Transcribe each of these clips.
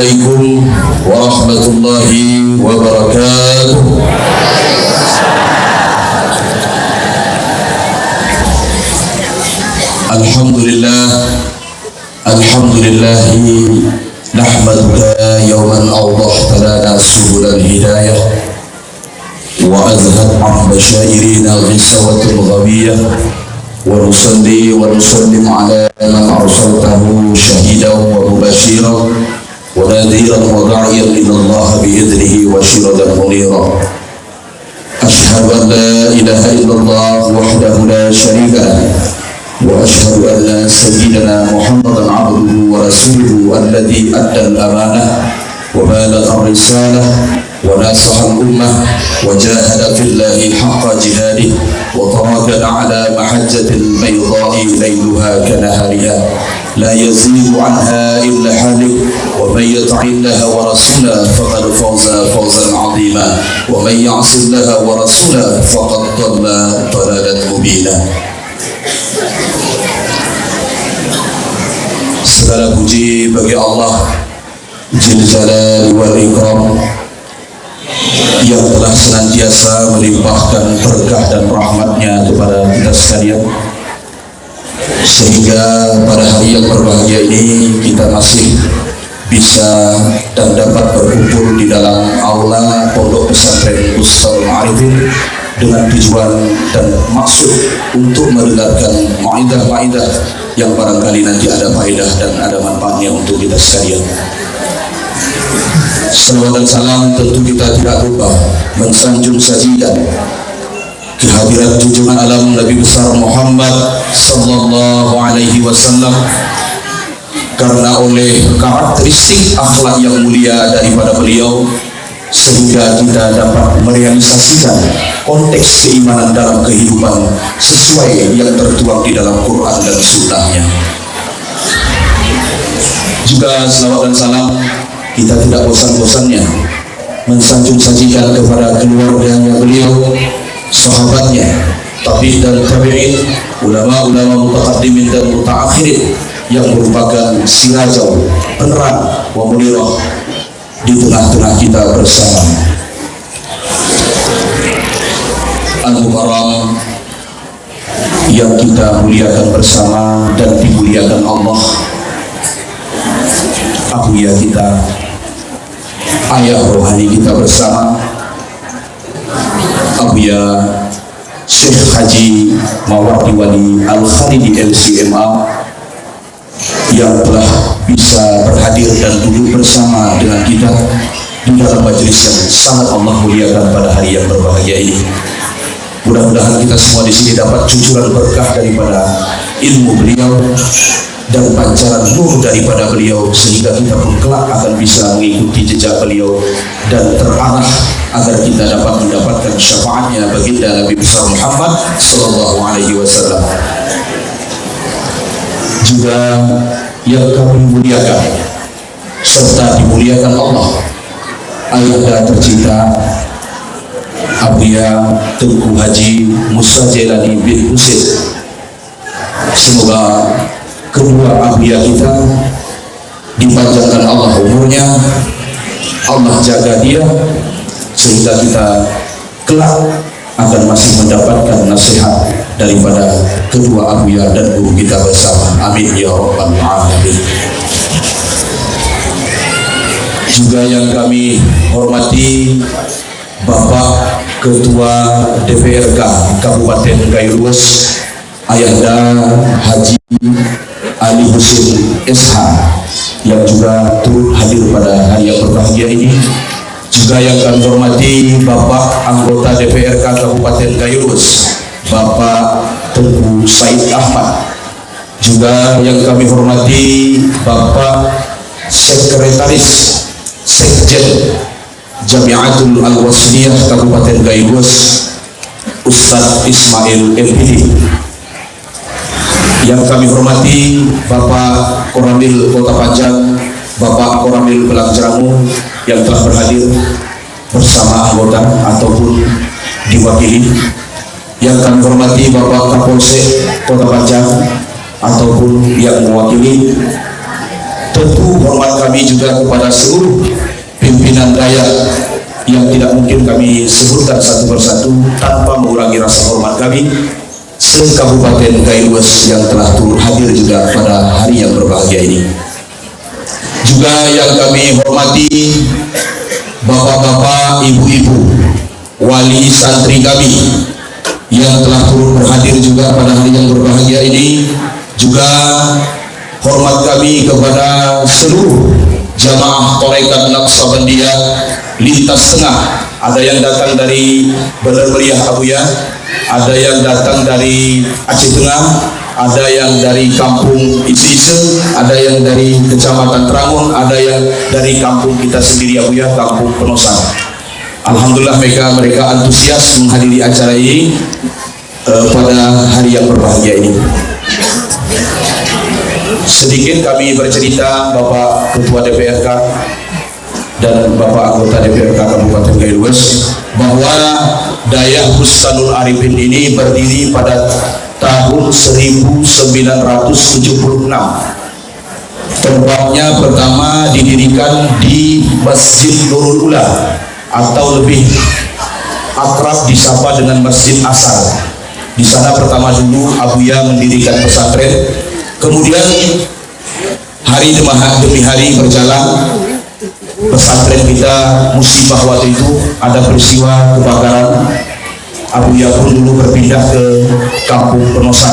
Assalamualaikum warahmatullahi wabarakatuh. Alhamdulillahi nahmaduka yawman awdahta lana subulal hidayah wa azhat an basyairina ghisawatul ghabiyah wa nusalli wa nusallim ala man arsaltahu syahidan wa mubashiran ونذيرا وداعيا إلى الله بإذنه وسراجا منيرا أشهد أن لا إله إلا الله وحده لا شريك له وأشهد أن سيدنا محمدا عبده ورسوله الذي أدى الأمانة وبلغ الرسالة وناصح الأمة وجاهد في الله حق جهاده وتركنا على محجة البيضاء ليلها كنهارها لا يزيغ عنها إلا حالك ومن يطع الله ورسوله فقد فاز فوزا عظيما ومن يعص الله ورسوله فقد ضل ضلالا مبينا. Segala puji bagi Allah Jil Jalal wal Ikram yang telah senantiasa melimpahkan berkah dan rahmatnya kepada kita sekalian, sehingga pada hari yang berbahagia ini kita masih bisa dan dapat berkumpul di dalam aula Pondok Pesantren Bustalul Arifin dengan tujuan dan maksud untuk mendengarkan maidah-maidah yang barangkali nanti ada faedah dan ada manfaatnya untuk kita sekalian. Salawat dan salam tentu kita tidak lupa mensanjung sajidan kehadiran junjungan alam Nabi besar Muhammad sallallahu alaihi wasallam, karena oleh karakteristik akhlak yang mulia daripada beliau sehingga kita dapat merealisasikan konteks keimanan dalam kehidupan sesuai yang tertuang di dalam Quran dan Sunnahnya. Juga salawat dan salam kita tidak bosan-bosannya mensanjung sajikan kepada keluarganya beliau, sahabatnya, tabi'in dan tabi'in, ulama-ulama mutaqaddimin dan mutaakhirin yang merupakan sirajau, penerang wa munirah di tengah-tengah kita bersama. Al-Mukarram yang kita muliakan bersama dan dimuliakan Allah, abuya kita, ayah rohani kita bersama, abuya Syekh Haji Mawardi Wali Al-Khalidi LCMA yang telah bisa berhadir dan duduk bersama dengan kita di dalam majelis yang sangat Allah muliakan pada hari yang berbahagia ini. Mudah-mudahan kita semua di sini dapat cucuran berkah daripada ilmu beliau dan pancaran nur daripada beliau, sehingga kita pun kelak akan bisa mengikuti jejak beliau dan terarah agar kita dapat mendapatkan syafaatnya baginda Nabi besar Muhammad sallallahu alaihi wasallam. Juga yang kami muliakan serta dimuliakan Allah, ayahanda tercinta Abuya Tengku Haji Musa Jailani bin Husain. Semoga kedua abuya kita dipanjangkan Allah umurnya, Allah jaga dia sehingga kita kelak akan masih mendapatkan nasihat daripada kedua abuya dan guru kita bersama. Amin ya rabbal alamin. Juga yang kami hormati Bapak Ketua DPRK Kabupaten Gayo, Ayahanda Haji Ali Husin SH yang juga turut hadir pada hari yang berbahagia ini. Juga yang kami hormati Bapak Anggota DPRK Kabupaten Gayo, Bapak Tengku Said Ahmad. Juga yang kami hormati Bapak Sekretaris Sekjen Jamiatul Al-Wasliyah Kabupaten Gayo, Ustadz Ismail MPD. Yang kami hormati Bapak Koramil Kota Panjang, Bapak Koramil Belangjeramu yang telah berhadir bersama anggota ataupun diwakili. Yang kami hormati Bapak Kapolsek Kota Panjang ataupun yang mewakili. Tentu hormat kami juga kepada seluruh pimpinan daya yang tidak mungkin kami sebutkan satu persatu tanpa mengurangi rasa hormat kami se-Kabupaten Gayo yang telah turut hadir juga pada hari yang berbahagia ini. Juga yang kami hormati bapak-bapak, ibu-ibu, wali santri kami yang telah turut berhadir juga pada hari yang berbahagia ini. Juga hormat kami kepada seluruh jamaah Torekat Naqsabandiyah lintas tengah. Ada yang datang dari Bener Meriah Abuya, ada yang datang dari Aceh Tengah, ada yang dari kampung Isi-Ise, ada yang dari Kecamatan Terangun, ada yang dari kampung kita sendiri Abuya, kampung Penosan. Alhamdulillah mereka antusias menghadiri acara ini pada hari yang berbahagia ini. Sedikit kami bercerita Bapak Ketua DPRK dan Bapak Anggota DPRK Kabupaten Kailues bahwa Dayah Bustanul Arifin ini berdiri pada tahun 1976. Tempatnya pertama didirikan di Masjid Nurul Ula atau lebih akrab disapa dengan Masjid Asal. Di sana pertama dulu Abuya mendirikan pesantren. Kemudian hari demi hari berjalan, pesantren kita musibah waktu itu, ada peristiwa kebakaran. Abuya pun dulu berpindah ke kampung Penosan,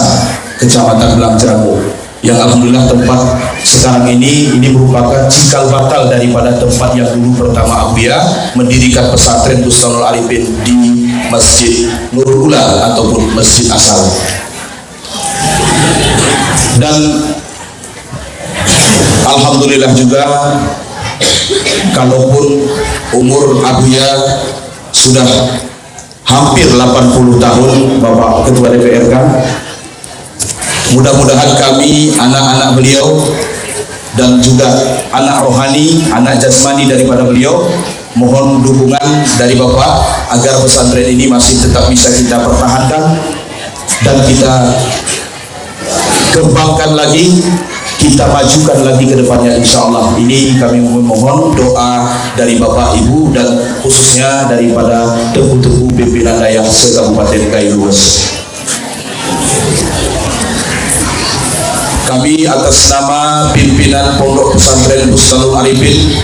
Kecamatan Belang Jerango, yang alhamdulillah tempat sekarang ini merupakan cikal bakal daripada tempat yang dulu pertama Abuya mendirikan pesantren Bustanul Arifin di Masjid Nurul Ula ataupun Masjid Asal. Dan alhamdulillah juga, kalaupun umur Abuya sudah hampir 80 tahun Bapak Ketua DPRK, mudah-mudahan kami anak-anak beliau dan juga anak rohani, anak jasmani daripada beliau, mohon dukungan dari Bapak agar pesantren ini masih tetap bisa kita pertahankan dan kita kembangkan lagi, kita majukan lagi ke depannya insyaallah. Ini kami memohon doa dari Bapak Ibu dan khususnya daripada tepu-tepu pimpinan Dayah se-Kabupaten Kailues. Kami atas nama pimpinan Pondok Pesantren Bustanul Arifin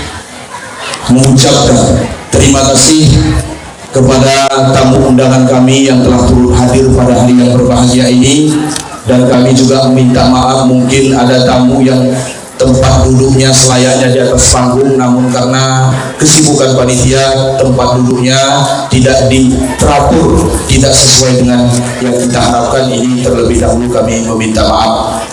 mengucapkan terima kasih kepada tamu undangan kami yang telah turut hadir pada hari yang berbahagia ini. Dan kami juga meminta maaf, mungkin ada tamu yang tempat duduknya selayaknya di atas panggung, namun karena kesibukan panitia tempat duduknya tidak diteratur, tidak sesuai dengan yang kita harapkan. Ini terlebih dahulu kami meminta maaf.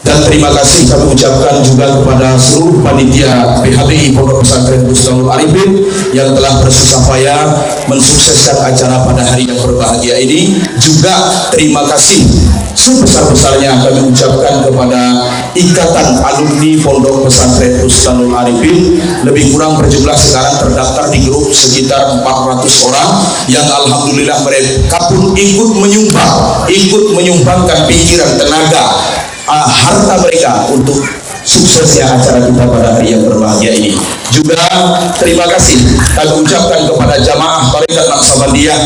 Dan terima kasih kami ucapkan juga kepada seluruh panitia PHBI Pondok Pesantren Bustanul Arifin yang telah bersusah payah mensukseskan acara pada hari yang berbahagia ini. Juga terima kasih sebesar-besarnya kami ucapkan kepada Ikatan Alumni Pondok Pesantren Bustanul Arifin, lebih kurang berjumlah sekarang terdaftar di grup sekitar 400 orang yang alhamdulillah mereka pun ikut menyumbangkan pikiran, tenaga, harta mereka untuk suksesnya acara kita pada hari yang berbahagia ini. Juga terima kasih kami ucapkan kepada jamaah Tarekat Naqsabandiyah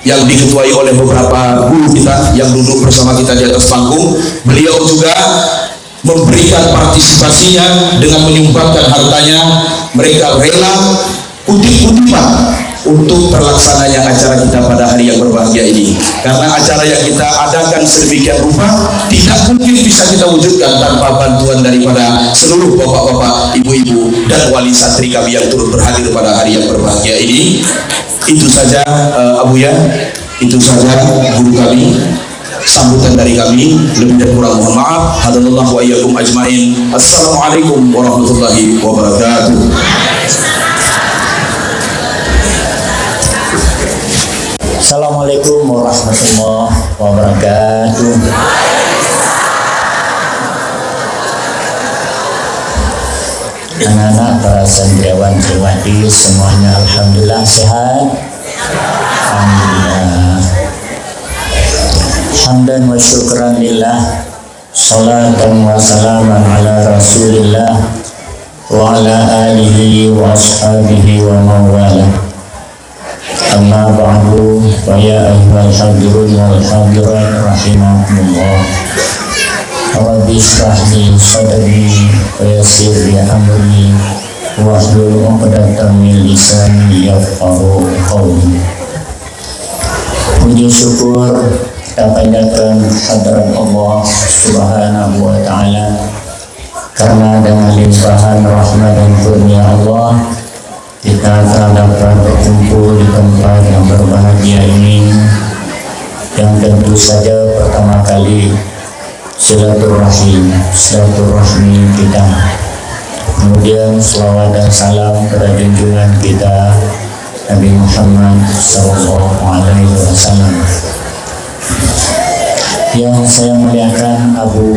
yang diketuai oleh beberapa guru kita yang duduk bersama kita di atas panggung. Beliau juga memberikan partisipasinya dengan menyumbangkan hartanya. Mereka rela kutip-kutipan untuk terlaksananya acara kita pada hari yang berbahagia ini. Karena acara yang kita adakan sedemikian rupa tidak mungkin bisa kita wujudkan tanpa bantuan daripada seluruh bapak-bapak, ibu-ibu, dan wali santri kami yang turut berhadir pada hari yang berbahagia ini. Itu saja Abuya, itu saja guru kami, sambutan dari kami. Lebih dan kurang mohon maaf. Hadallahu wa iyyakum ajmain. Assalamualaikum warahmatullahi wabarakatuh. Assalamualaikum warahmatullahi wabarakatuh. Anak-anak para santriwan santriwati semuanya alhamdulillah sehat. Alhamdulillah. Hamdan wa syukran lillah. Salatan wa salaman ala Rasulillah wa ala alihi wa ashabihi wa mawala. Amma ba'du, fa ya ayyuhal hadirun wal hadirat rahimakumullah. Rabbi shrah li sadri wa yassir li amri wahlul 'uqdatam min lisani yafqahu qawli. Puji syukur kita panjatkan hadirat Allah Subhanahu wa taala, karena dengan limpahan rahmat dan kurnia Allah kita dapat berkumpul di tempat yang berbahagia ini, yang tentu saja pertama kali silaturahmi kita. Kemudian selawat dan salam pada junjungan kita Nabi Muhammad SAW. Yang saya muliakan Abu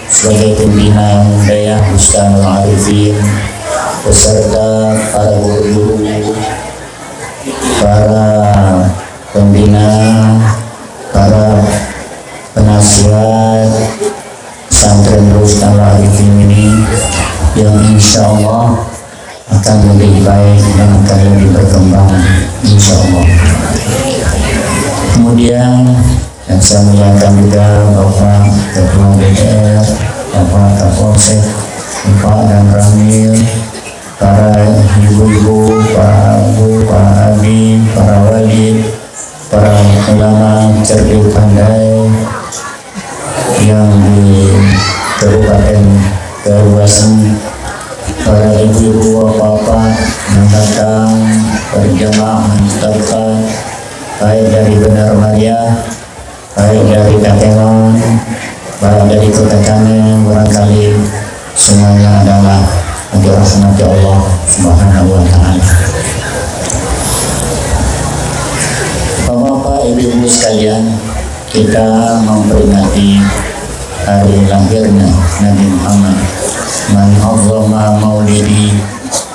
sebagai pimpinan Daya Bustanul Arifin, beserta para guru-guru, para pembina, para penasihat pesantren Bustanul Arifin ini, yang insya Allah akan lebih baik dan akan lebih berkembang insya Allah. Kemudian yang saya muliakan juga Bapak Ketua DPR, Bapak Kapolsek, Bapak dan Ramil, para ibu-ibu, Pak Abu, Pak Abi, para wali, para ulama cerdik pandai yang di Kabupaten Karuasan, para ibu-ibu, bapak yang datang berjamaah menyetorkan, baik dari Benar Maria, baik dari Kateman, baik dari Kota Kanen, barangkali semuanya adalah bagi rahmat Allah Subhanahu wa Ta'ala. Bapak-bapak, ibu-ibu sekalian, kita memperingati hari lahirnya Nabi Muhammad. Man azama maulidi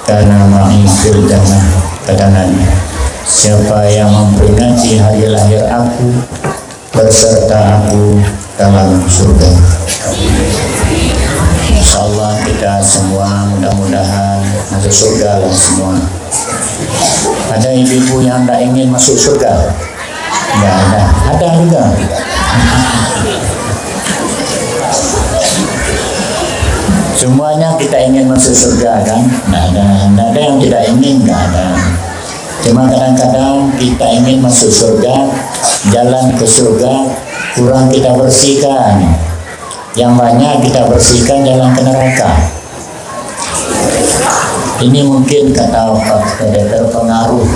kana ma'i fil jannah, kata Nabi. Siapa yang memperingati hari lahir aku, berserta aku dalam surga. Insyaallah kita semua mudah-mudahan masuk surga lah semua. Ada ibu-ibu yang tidak ingin masuk surga? Tidak ada. Ada juga. Semuanya kita ingin masuk surga kan? Tidak ada yang tidak ingin, tidak ada. Cuma kadang-kadang kita ingin masuk surga, jalan ke surga kurang kita bersihkan. Yang banyak kita bersihkan jalan ke neraka. Ini mungkin kata terpengaruh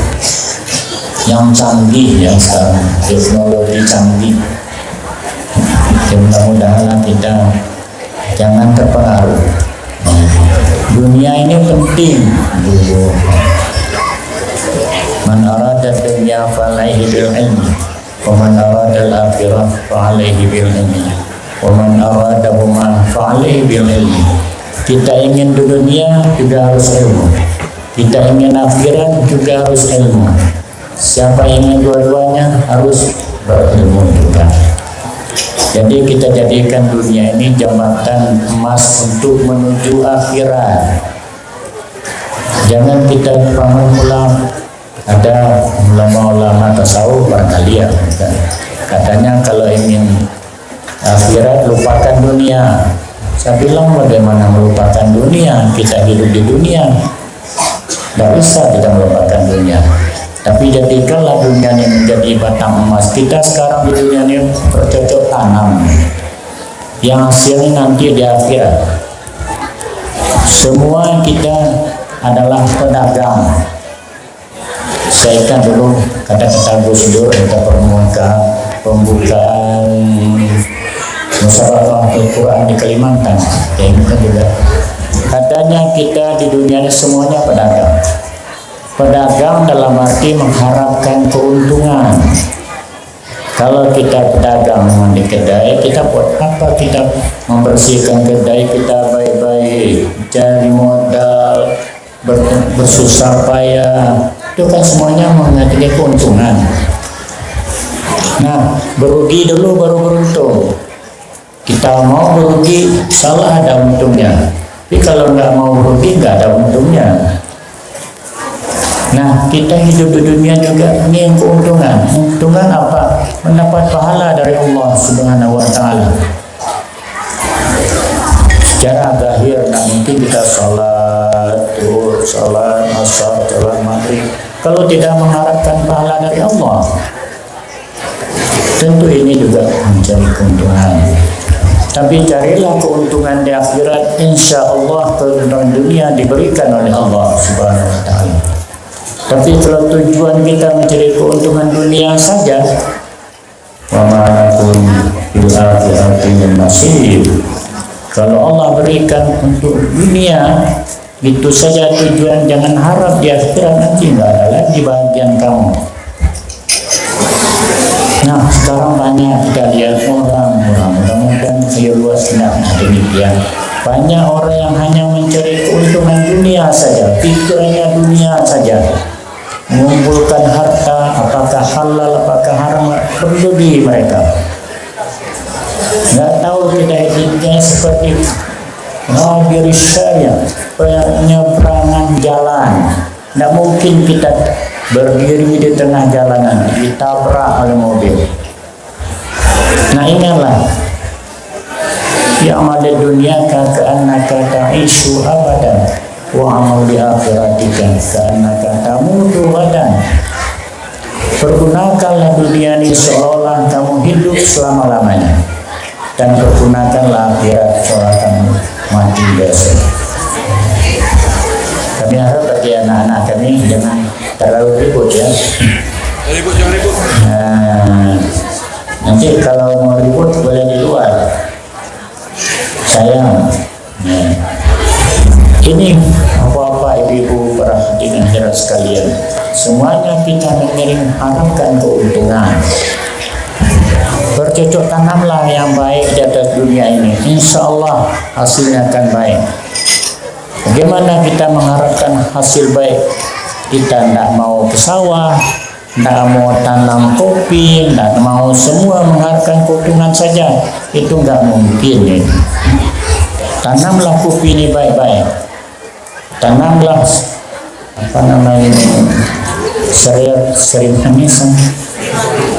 yang canggih ya sekarang, teknologi canggih. Mudah-mudahan kita jangan terpengaruh. Dunia ini penting. Man arada dunya falaihi bil ilmi, wa man arada al-akhirah falaihi bil ilmi, wa man arada huma falaihi bil ilmi. Kita ingin dunia juga harus ilmu. Kita ingin akhirat juga harus ilmu. Siapa ingin dua-duanya harus berilmu juga. Jadi kita jadikan dunia ini jembatan emas untuk menuju akhirat. Jangan kita bangun pulang. Ada ulama-ulama tasawuf barangkali ya, katanya kalau ingin akhirat lupakan dunia. Saya bilang bagaimana melupakan dunia? Kita hidup di dunia, tidak bisa kita melupakan dunia. Tapi jadikanlah dunia ini menjadi batang emas. Kita sekarang di dunia ini bercocok tanam, yang hasilnya nanti di akhirat. Semua kita adalah pedagang. Saya ingat dulu kata-kata Gus Dur ketika pembukaan musyawarah Al-Quran di Kalimantan. Ya, itu juga. Katanya kita di dunia ini semuanya pedagang. Pedagang dalam arti mengharapkan keuntungan. Kalau kita pedagang memang di kedai, kita buat apa? Kita membersihkan kedai kita baik-baik, cari modal, bersusah payah. Itu kan semuanya menghasilkan keuntungan. Nah, berugi dulu baru beruntung. Kita mau berugi, salah ada untungnya. Tapi kalau nggak mau berugi, nggak ada untungnya. Nah, kita hidup di dunia juga ingin keuntungan. Keuntungan apa? Mendapat pahala dari Allah Subhanahu wa Ta'ala. Secara zahir, nah mungkin kita salat, zuhur, salat asar, salat maghrib. Kalau tidak mengharapkan pahala dari Allah, tentu ini juga menjadi keuntungan. Tapi carilah keuntungan di akhirat, insya Allah keuntungan dunia diberikan oleh Allah Subhanahu wa Ta'ala. Tapi kalau tujuan kita mencari keuntungan dunia saja, wa ma'alakum fil akhirati nasib. Kalau Allah berikan untuk dunia itu saja tujuan, jangan harap di akhirat nanti nggak ada lagi bagian kamu. Nah, sekarang banyak kita lihat orang mudah-mudahan saya luas demikian. Banyak orang yang hanya mencari keuntungan dunia saja, pikirannya dunia saja, mengumpulkan harta, apakah halal, apakah haram, perlu di mereka. Nggak tahu kita hidupnya seperti ngabir syariah, penyeberangan jalan. Nggak mungkin kita berdiri di tengah jalanan ditabrak oleh mobil. Nah, ingatlah, ya amal dunia ka'annaka ta'ishu abadan wa amal di akhiratika ka'annaka tamutu ghadan. Pergunakanlah dunia ini seolah kamu hidup selama-lamanya, dan pergunakanlah akhirat seolah kamu mati besok. Kami harap bagi anak-anak kami jangan terlalu ribut ya. Jangan ribut. Nah, nanti kalau mau ribut boleh di luar. Sayang. Nah, ini apa-apa ibu-ibu para hadirin sekalian. Semuanya kita mengharapkan keuntungan. Bercocok tanamlah yang baik di atas dunia ini. Insya Allah hasilnya akan baik. Bagaimana kita mengharapkan hasil baik? Kita tidak mau ke sawah, tidak mau tanam kopi, tidak mau semua mengharapkan keuntungan saja. Itu nggak mungkin. Tanamlah kopi ini baik-baik. Tanamlah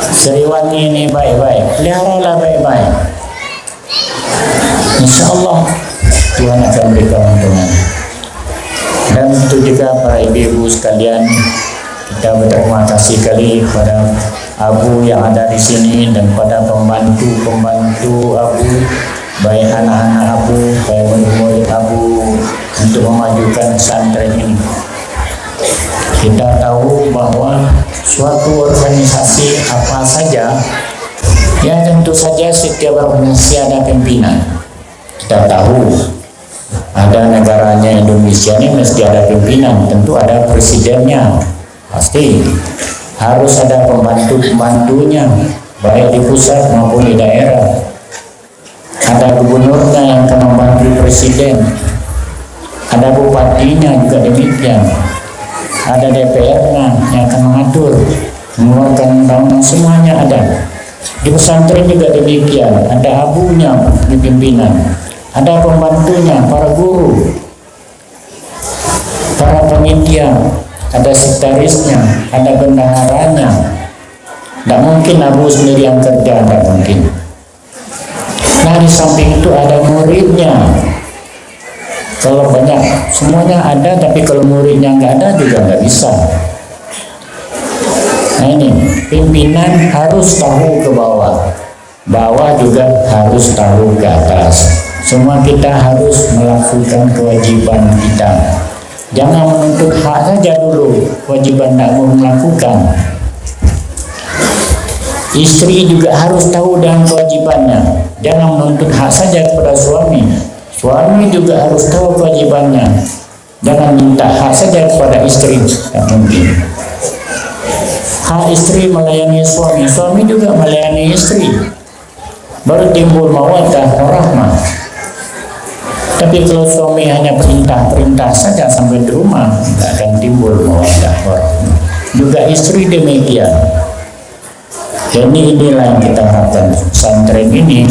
seriwangi ini baik-baik. Peliharalah baik-baik. Insya Allah Tuhan akan berikan keuntungan. Dan itu juga para ibu-ibu sekalian, kita berterima kasih kali kepada Abu yang ada di sini dan pada pembantu-pembantu Abu, baik anak-anak Abu, baik murid-murid Abu, untuk memajukan pesantren ini. Kita tahu bahwa suatu organisasi apa saja, ya tentu saja setiap organisasi ada pimpinan. Kita tahu ada negaranya Indonesia ini mesti ada pimpinan, tentu ada presidennya, pasti harus ada pembantu-pembantunya, baik di pusat maupun di daerah. Ada gubernurnya yang akan membantu presiden, ada bupatinya juga demikian, ada DPR-nya yang akan mengatur, mengeluarkan undang-undang, semuanya ada. Di pesantren juga demikian, ada abunya di pimpinan, ada pembantunya, para guru, para panitia, ada sekretarisnya, ada bendaharanya. Tidak mungkin Abu sendiri yang kerja, tidak mungkin. Nah, di samping itu ada muridnya. Kalau banyak, semuanya ada, tapi kalau muridnya nggak ada juga nggak bisa. Nah ini, pimpinan harus tahu ke bawah, bawah juga harus tahu ke atas. Semua kita harus melakukan kewajiban kita. Jangan menuntut hak saja dulu, kewajiban tidak mau melakukan. Istri juga harus tahu dengan kewajibannya. Jangan menuntut hak saja kepada suami. Suami juga harus tahu kewajibannya. Jangan minta hak saja kepada istri, tak mungkin. Hak istri melayani suami, suami juga melayani istri. Baru timbul mawaddah warahmah. Tapi kalau suami hanya perintah-perintah saja sampai di rumah, tidak akan timbul mawaddah warahmah. Juga istri demikian. Jadi inilah yang kita harapkan, pesantren ini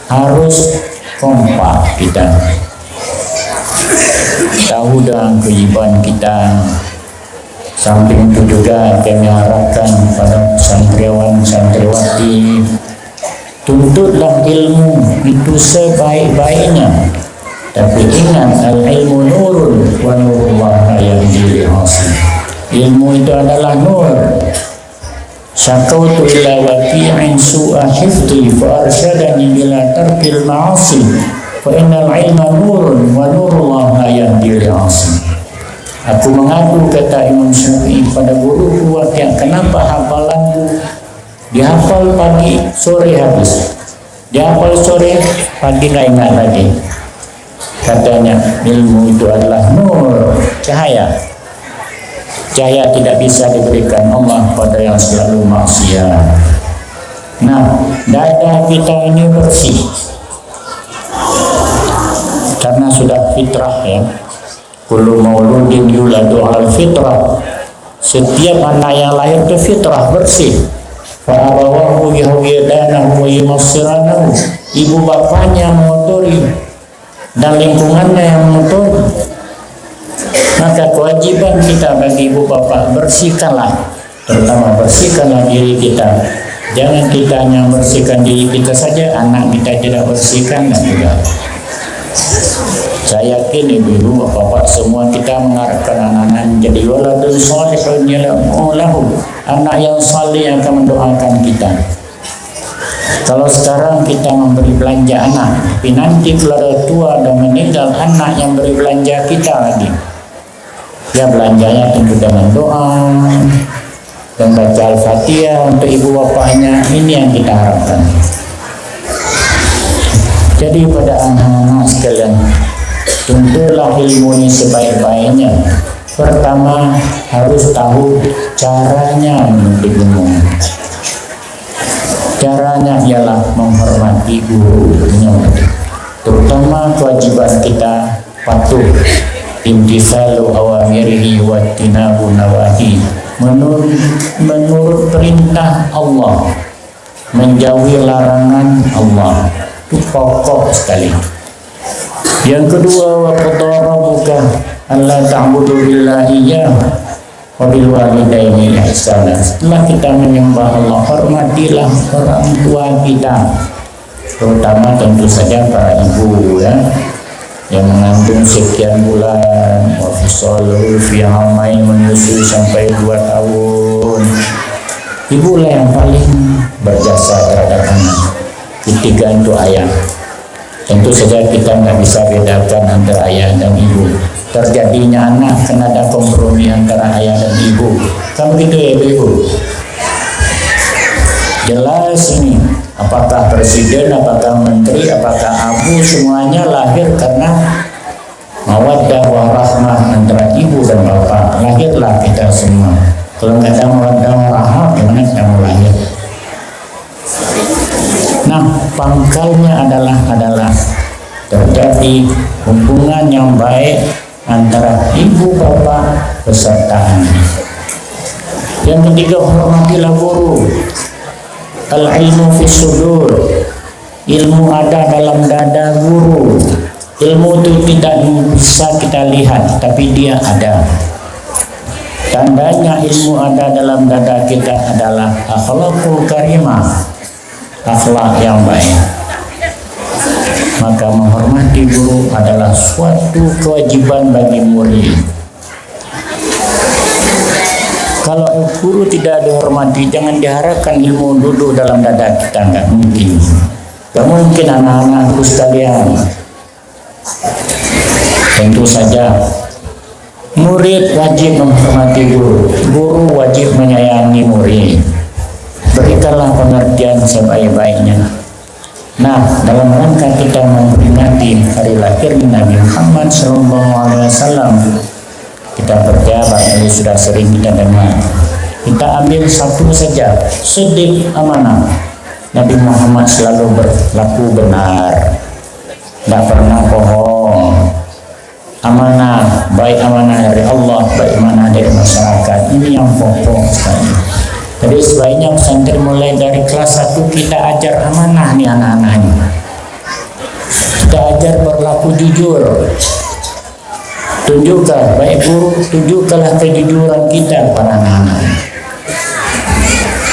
harus kompak kita, tahu dengan kewajiban kita. Samping itu juga kami harapkan pada santriwan santriwati, tuntutlah ilmu itu sebaik-baiknya, tapi ingat al-ilmu nurun wa nurullah yahdi li'asi. Ilmu itu adalah nur. Syakautu ila waqi'in su'a hifdhi fa arsyadani ila tarkil ma'asi fa innal ilma nurun wa nurullah la yahdi li'asi. Aku mengadu, kata Imam Syafi'i, pada guruku, yang kenapa hafalanku dihafal pagi sore habis, Dia hafal sore, pagi nggak ingat lagi. Katanya ilmu itu adalah nur, cahaya. Cahaya tidak bisa diberikan Allah pada yang selalu maksiat. Nah, dada kita ini bersih karena sudah fitrah ya. Kullu mauludin yuladu al fitrah. Setiap anak yang lahir itu fitrah bersih. Fa'abawahu yahwiyadanahu wa yumassiranahu. Ibu bapaknya mengotori dan lingkungannya yang mengotori. Maka kewajiban kita bagi ibu bapak, bersihkanlah, terutama bersihkanlah diri kita. Jangan kita hanya bersihkan diri kita saja, anak kita tidak bersihkan, dan juga. Saya yakin ibu-ibu, bapak semua kita mengharapkan anak-anak menjadi waladun salihun yad'u, anak yang saleh yang akan mendoakan kita. Kalau sekarang kita memberi belanja anak, tapi nanti kalau tua dan meninggal, anak yang beri belanja kita lagi. Ya belanjanya tentu dengan doa dan baca Al-Fatihah untuk ibu bapaknya. Ini yang kita harapkan. Jadi pada anak-anak sekalian, tentulah ilmu ini sebaik-baiknya. Pertama harus tahu caranya menuntut ilmu. Caranya ialah menghormati gurunya. Terutama kewajiban kita patuh imtithalu awamirihi wa tinabu nawahi, menurut perintah Allah, menjauhi larangan Allah. Itu pokok sekali. Yang kedua, wa qadara rabbuka alla ta'budu illa iyyahu wa bil walidaini ihsana. Setelah kita menyembah Allah, hormatilah orang tua kita, terutama tentu saja para ibu ya, yang mengandung sekian bulan, wa fisaluhu fi amain, menyusui sampai 2 tahun. Ibulah yang paling berjasa terhadap anak. Ketiga itu ayah. Tentu saja kita nggak bisa bedakan antara ayah dan ibu. Terjadinya anak karena ada kompromi antara ayah dan ibu. Kan begitu ya ibu? Jelas ini. Apakah presiden, apakah menteri, apakah abu, semuanya lahir karena mawaddah warahmah antara ibu dan bapak. Lahirlah kita semua. Kalau nggak ada mawaddah warahmah, gimana kita mau lahir? Nah, pangkalnya adalah terjadi hubungan yang baik antara ibu bapak beserta anak. Yang ketiga, hormatilah guru. Al-ilmu fis sudur, ilmu ada dalam dada guru. Ilmu itu tidak bisa kita lihat, tapi dia ada. Tandanya ilmu ada dalam dada kita adalah akhlakul karimah, akhlak yang baik. Maka menghormati guru adalah suatu kewajiban bagi murid. Kalau guru tidak dihormati, jangan diharapkan ilmu duduk dalam dada kita, nggak mungkin. Nggak mungkin anak-anakku sekalian. Tentu saja murid wajib menghormati guru, guru wajib menyayangi murid. Berikanlah pengertian sebaik-baiknya. Nah, dalam rangka kita memperingati hari lahir Nabi Muhammad SAW, kita percaya bahwa sudah sering kita dengar. Kita ambil satu saja, siddiq, amanah. Nabi Muhammad selalu berlaku benar, tidak pernah bohong. Amanah, baik amanah dari Allah, baik amanah dari masyarakat. Ini yang pokok sekali. Jadi sebaiknya pesantren mulai dari kelas 1 kita ajar amanah nih anak-anak ini. Kita ajar berlaku jujur. Tunjukkan, baik guru, tunjukkanlah kejujuran kita para anak-anak.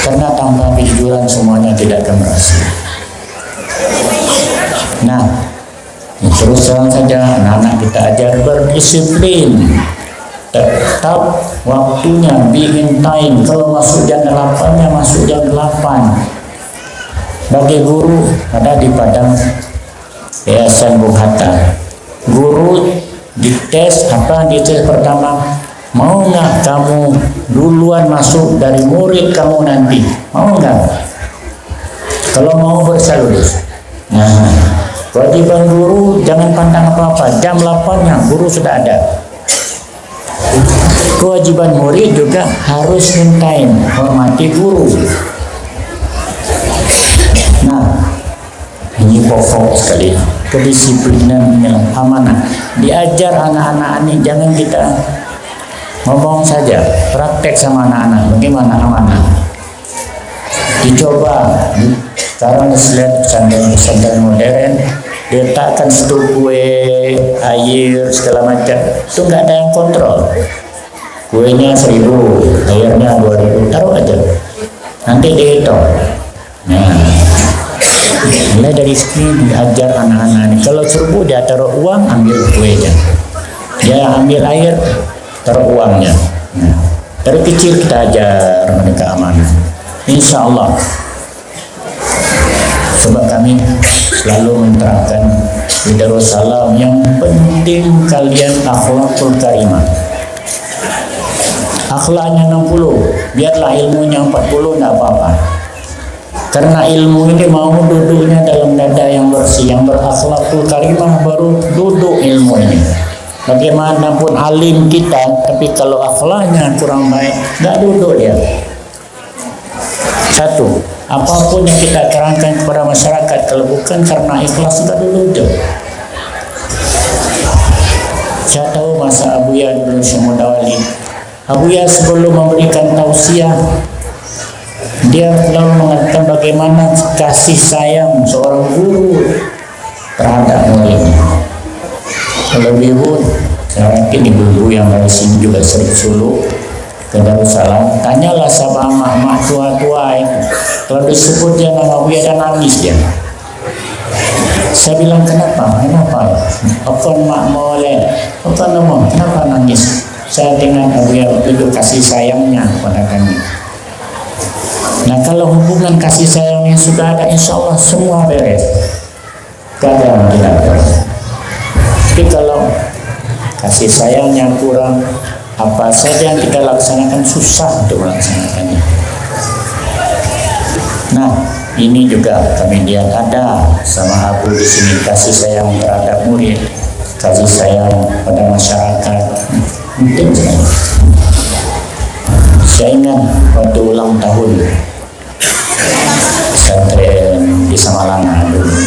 Karena tanpa kejujuran semuanya tidak akan berhasil. Nah, terus terang saja anak-anak kita ajar berdisiplin. Tetap waktunya, be in time. Kalau masuk jam 8-nya masuk jam 8. Bagi guru ada di Padang Yayasan Bung Hatta. Guru dites apa? Dites pertama, mau nggak kamu duluan masuk dari murid kamu nanti? Mau nggak? Kalau mau bersalus. Nah, kewajiban guru jangan pandang apa-apa, jam 8-nya guru sudah ada. Kewajiban murid juga harus on time, hormati guru. Nah, ini pokok sekali, kedisiplinan, amanah. Diajar anak-anak ini, jangan kita ngomong saja, praktek sama anak-anak bagaimana amanah. Dicoba. Sekarang lihat pesantren modern, diletakkan satu kue, air, segala macam, itu nggak ada yang kontrol. Kuenya 1.000, airnya 2.000, taruh aja, nanti dihitung. Nah, mulai dari sini diajar anak-anak ini. Kalau serbu dia taruh uang, ambil kuenya, dia ambil air, taruh uangnya. Nah, dari kecil kita ajar mereka amanah, insya Allah. Sebab kami selalu menerapkan di Darussalam, yang penting kalian akhlakul karimah. Akhlaknya 60, biarlah ilmunya 40, tidak apa-apa. Karena ilmu ini mau duduknya dalam dada yang bersih, yang berakhlakul karimah, baru duduk ilmu ini. Bagaimanapun alim kita, tapi kalau akhlaknya kurang baik, nggak duduk dia. Satu, apapun yang kita terangkan kepada masyarakat, kalau bukan karena ikhlas, nggak duduk. Saya tahu masa Abuya dulu Syamudawali. Abuya sebelum memberikan tausiah, dia selalu mengatakan bagaimana kasih sayang seorang guru terhadap muridnya. Kalau ibu, saya yakin ibu-ibu yang dari sini juga sering suluk ke Darussalam, tanyalah sama mak tua-tua itu. Kalau disebut dia nama Abuya, dan nangis dia. Saya bilang kenapa? Apa mak boleh? Apa nama? Kenapa nangis? Saya dengan Abuya itu kasih sayangnya kepada kami. Nah, kalau hubungan kasih sayangnya sudah ada, insya Allah semua beres. Kadang tidak beres. Tapi kalau kasih sayangnya kurang, apa saja yang kita laksanakan susah untuk melaksanakannya. Nah, ini juga kami lihat ada sama Abu di sini, kasih sayang terhadap murid, kasih sayang pada masyarakat. Penting sekali. Saya ingat waktu ulang tahun pesantren di Samalanga dulu.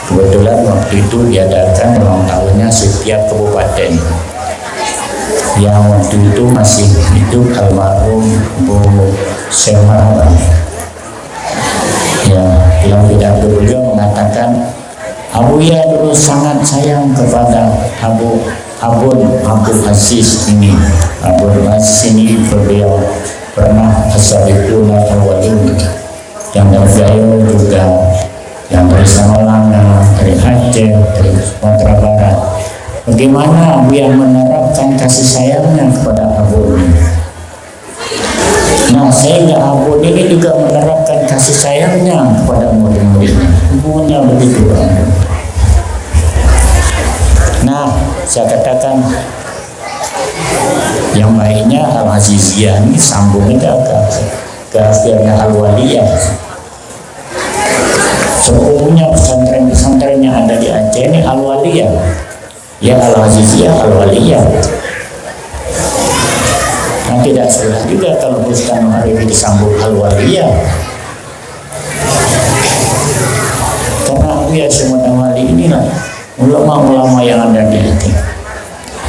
Kebetulan waktu itu diadakan ulang tahunnya setiap kabupaten. Yang waktu itu masih hidup almarhum Bu Syekh Marhaban. Ya, dalam pidato beliau mengatakan Abuya dulu sangat sayang kepada Abdul Aziz ini. Abdul Aziz ini beliau pernah as-sabiquna al-awwalun, yang dari Gayo juga, yang dari Samalanga, dari Aceh, dari Sumatera Barat. Bagaimana Abuya menerapkan kasih sayangnya kepada Abdul ini. Nah, sehingga Abdul ini juga menerapkan kasih sayangnya kepada murid-muridnya. Hubungannya begitu banyak. Nah, saya katakan yang baiknya Al-Aziziyah ini sambungnya ke akhirnya Al-Waliyah. Seumumnya pesantren-pesantren yang ada di Aceh ini Al-Waliyah. Ya, Al-Aziziyah, Al-Waliyah. Nah, tidak salah juga kalau Bustanul Arifin disambung Al-Waliyah. Karena Abuya Syamudawali inilah ulama-ulama yang ada di Aceh.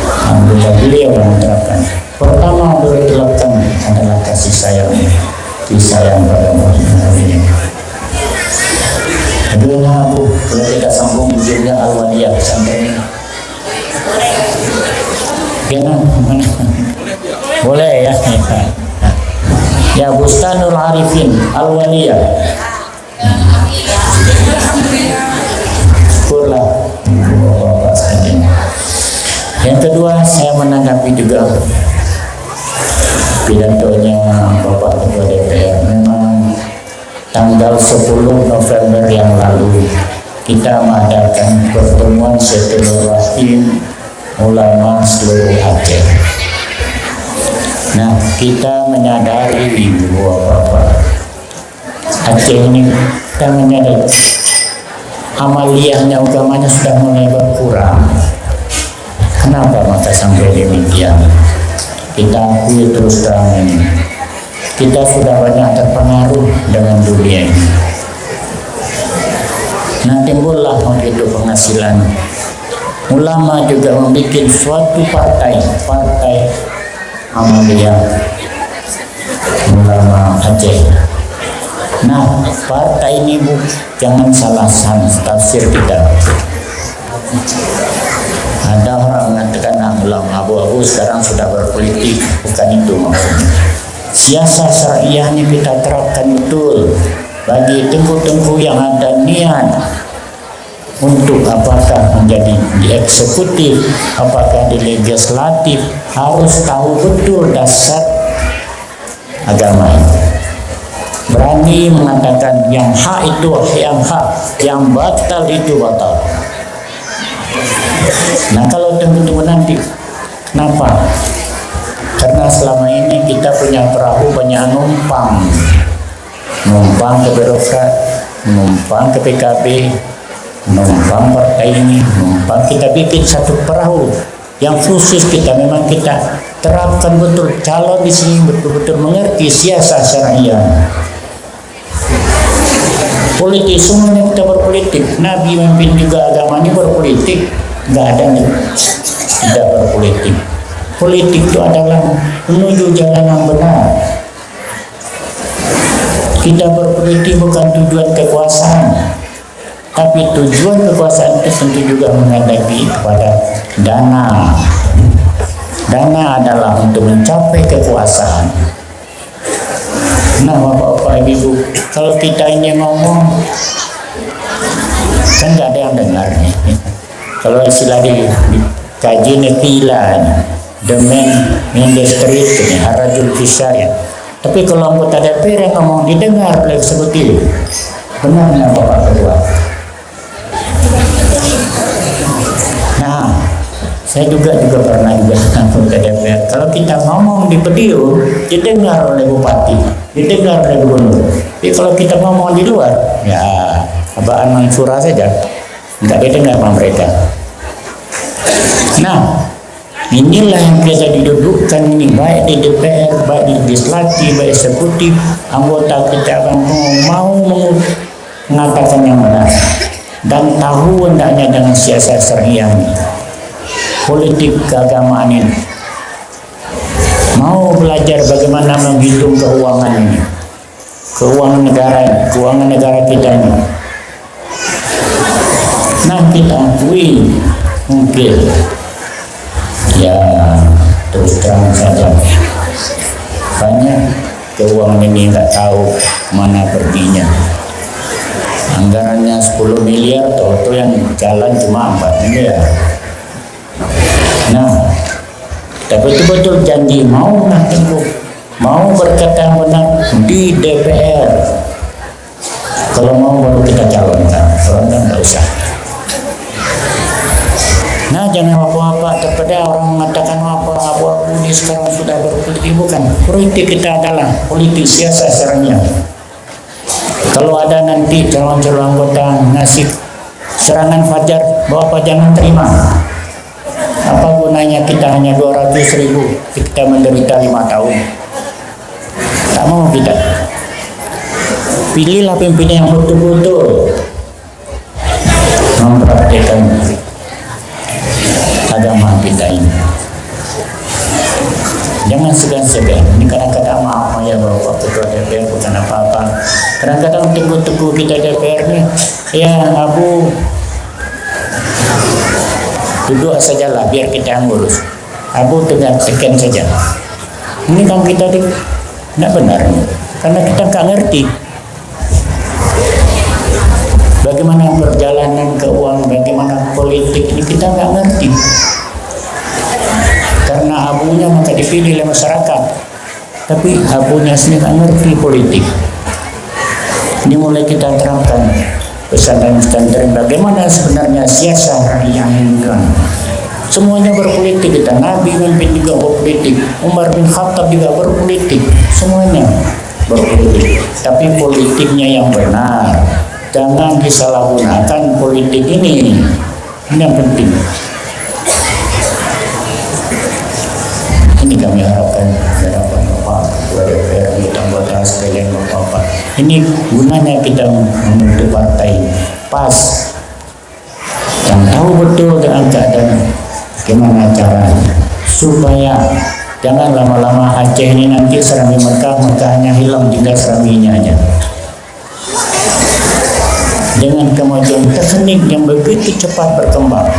Alhamdulillah beliau yang menerapkan. Pertama beliau terapkan adalah kasih sayang pada murid-muridnya. Kedua, Bu, kalau kita sambung judulnya Al-Waliyah pesantren ini. Boleh ya. Ya, Bustanul Arifin Al-Waliyah. Syukurlah. Yang kedua, saya menanggapi juga pidatonya Bapak Ketua DPR. Memang tanggal 10 November yang lalu kita mengadakan pertemuan silaturahim ulama seluruh Aceh. Nah, kita menyadari bahwa Aceh ini kita menyadari amaliyahnya agamanya sudah mulai berkurang. Kenapa maka sampai demikian? Kita akui terus terang ini, kita sudah banyak terpengaruh dengan dunia ini. Nah, timbullah begitu penghasilan. Ulama juga membuat suatu partai Amaliyah ulama Aceh. Nah, partai ini jangan salah tafsir kita. Ada orang mengatakan ulama abu-abu sekarang sudah berpolitik, bukan itu maksudnya. Siasat syariah ini kita terapkan betul bagi tengku-tengku yang ada niat untuk apakah menjadi di eksekutif, apakah di legislatif, harus tahu betul dasar agama ini. Berani mengatakan yang hak itu yang hak, yang batal itu batal. Nah, kalau tunggu-tunggu nanti, kenapa? Karena selama ini kita punya perahu banyak numpang ke birokrat, numpang ke PKB, numpang partai ini, numpang. Kita bikin satu perahu yang khusus, kita memang kita terapkan betul. Calon di sini betul-betul mengerti siasat syariah. Politik, semuanya kita berpolitik. Nabi memimpin juga agama ini berpolitik. Nggak ada nih tidak berpolitik. Politik itu adalah menuju jalan yang benar. Kita berpolitik bukan tujuan kekuasaan, tapi tujuan kekuasaan itu tentu juga menghadapi kepada dana. Dana adalah untuk mencapai kekuasaan. Nah, bapak-bapak, ibu, kalau kita ini ngomong kan nggak ada yang dengar nih. Kalau istilah dikaji netilan, the man in the street, harajul fisar ya. Tapi kalau anggota DPR yang ngomong didengar oleh eksekutif, benarnya bapak kedua. Nah, saya juga pernah anggota DPR. Kalau kita ngomong di Pediu, didengar oleh bupati, didengar oleh gubernur. Tapi kalau kita ngomong di luar, ya abaan Mansura saja, nggak didengar sama mereka. Nah, inilah yang kita didudukkan ini, baik di DPR, baik di legislatif, baik eksekutif. Anggota kita akan mau mengatakan yang benar dan tahu hendaknya dengan siasat syariah ini, politik keagamaan ini. Mau belajar bagaimana menghitung keuangan ini, keuangan negara kita ini. Nah, kita akui mungkin ya terus terang saja banyak keuangan ini nggak tahu mana perginya. Anggarannya 10 miliar, atau yang jalan cuma 4 miliar. Nah, tapi betul-betul janji mau berkata benar di DPR. Kalau mau baru kita calonkan, kalau enggak usah. Nah, jangan apa-apa terpeda orang mengatakan apa ini sekarang sudah berpolitik. Bukan, politik kita adalah politik siasat syariah. Kalau ada nanti calon-calon anggota ngasih serangan fajar, Bapak jangan terima. Apa gunanya kita hanya 200.000, kita menderita 5 tahun? Tak mau kita. Pilihlah pimpinan yang betul-betul mempraktikkan agama kita ini. Jangan segan-segan. Ini kadang-kadang maaf ya Bapak Ketua DPR, bukan apa-apa. Kadang-kadang teguh-teguh kita DPR nih, ya Abu duduk sajalah biar kita yang ngurus. Abu tekan saja. Ini kan kita tidak benar, karena kita nggak ngerti bagaimana perjalanan keuangan, bagaimana politik ini kita nggak ngerti. Karena abunya maka dipilih oleh masyarakat, tapi abunya sendiri nggak ngerti politik. Ini mulai kita terangkan pesantren-pesantren bagaimana sebenarnya siasat yang inginkan. Semuanya berpolitik kita. Nabi memimpin juga berpolitik, Umar bin Khattab juga berpolitik, semuanya berpolitik. Tapi politiknya yang benar, jangan disalahgunakan politik ini yang penting. Ini kami harapkan harapan Bapak Ketua DPR, anggota sekalian Bapak. Ini gunanya kita membentuk partai pas yang tahu betul dengan keadaan gimana cara supaya jangan lama-lama Aceh ini nanti Serami Mekah, Mekahnya hilang tinggal seraminya aja. Dengan kemajuan teknik yang begitu cepat berkembang,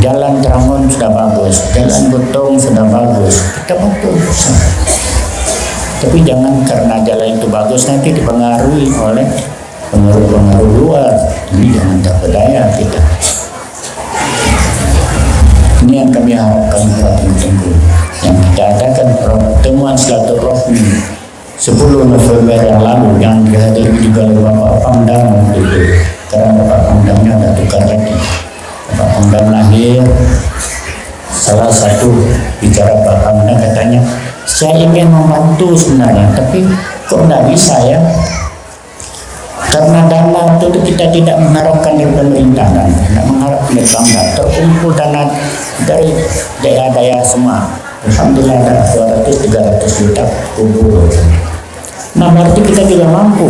jalan Trangon sudah bagus, jalan Betong sudah bagus, kita betul. Tapi jangan karena jalan itu bagus nanti dipengaruhi oleh pengaruh-pengaruh luar. Ini jangan terpedaya kita. Ini yang kami harapkan tunggu. Yang kita adakan pertemuan silaturahmi 10 November yang lalu yang dihadiri juga oleh Bapak Pangdam itu. Karena Bapak Pangdamnya ada tukar lagi. Bapak Pangdam lahir, salah satu bicara Bapak Pangdam katanya, saya ingin membantu sebenarnya, tapi kok tidak bisa ya? Karena dana itu kita tidak mengharapkan dari pemerintah dan tidak mengharapkan dari Pangdam, terkumpul dana dari daerah-daerah semua. Alhamdulillah ada 200-300 juta kumpul. Nah berarti kita juga mampu.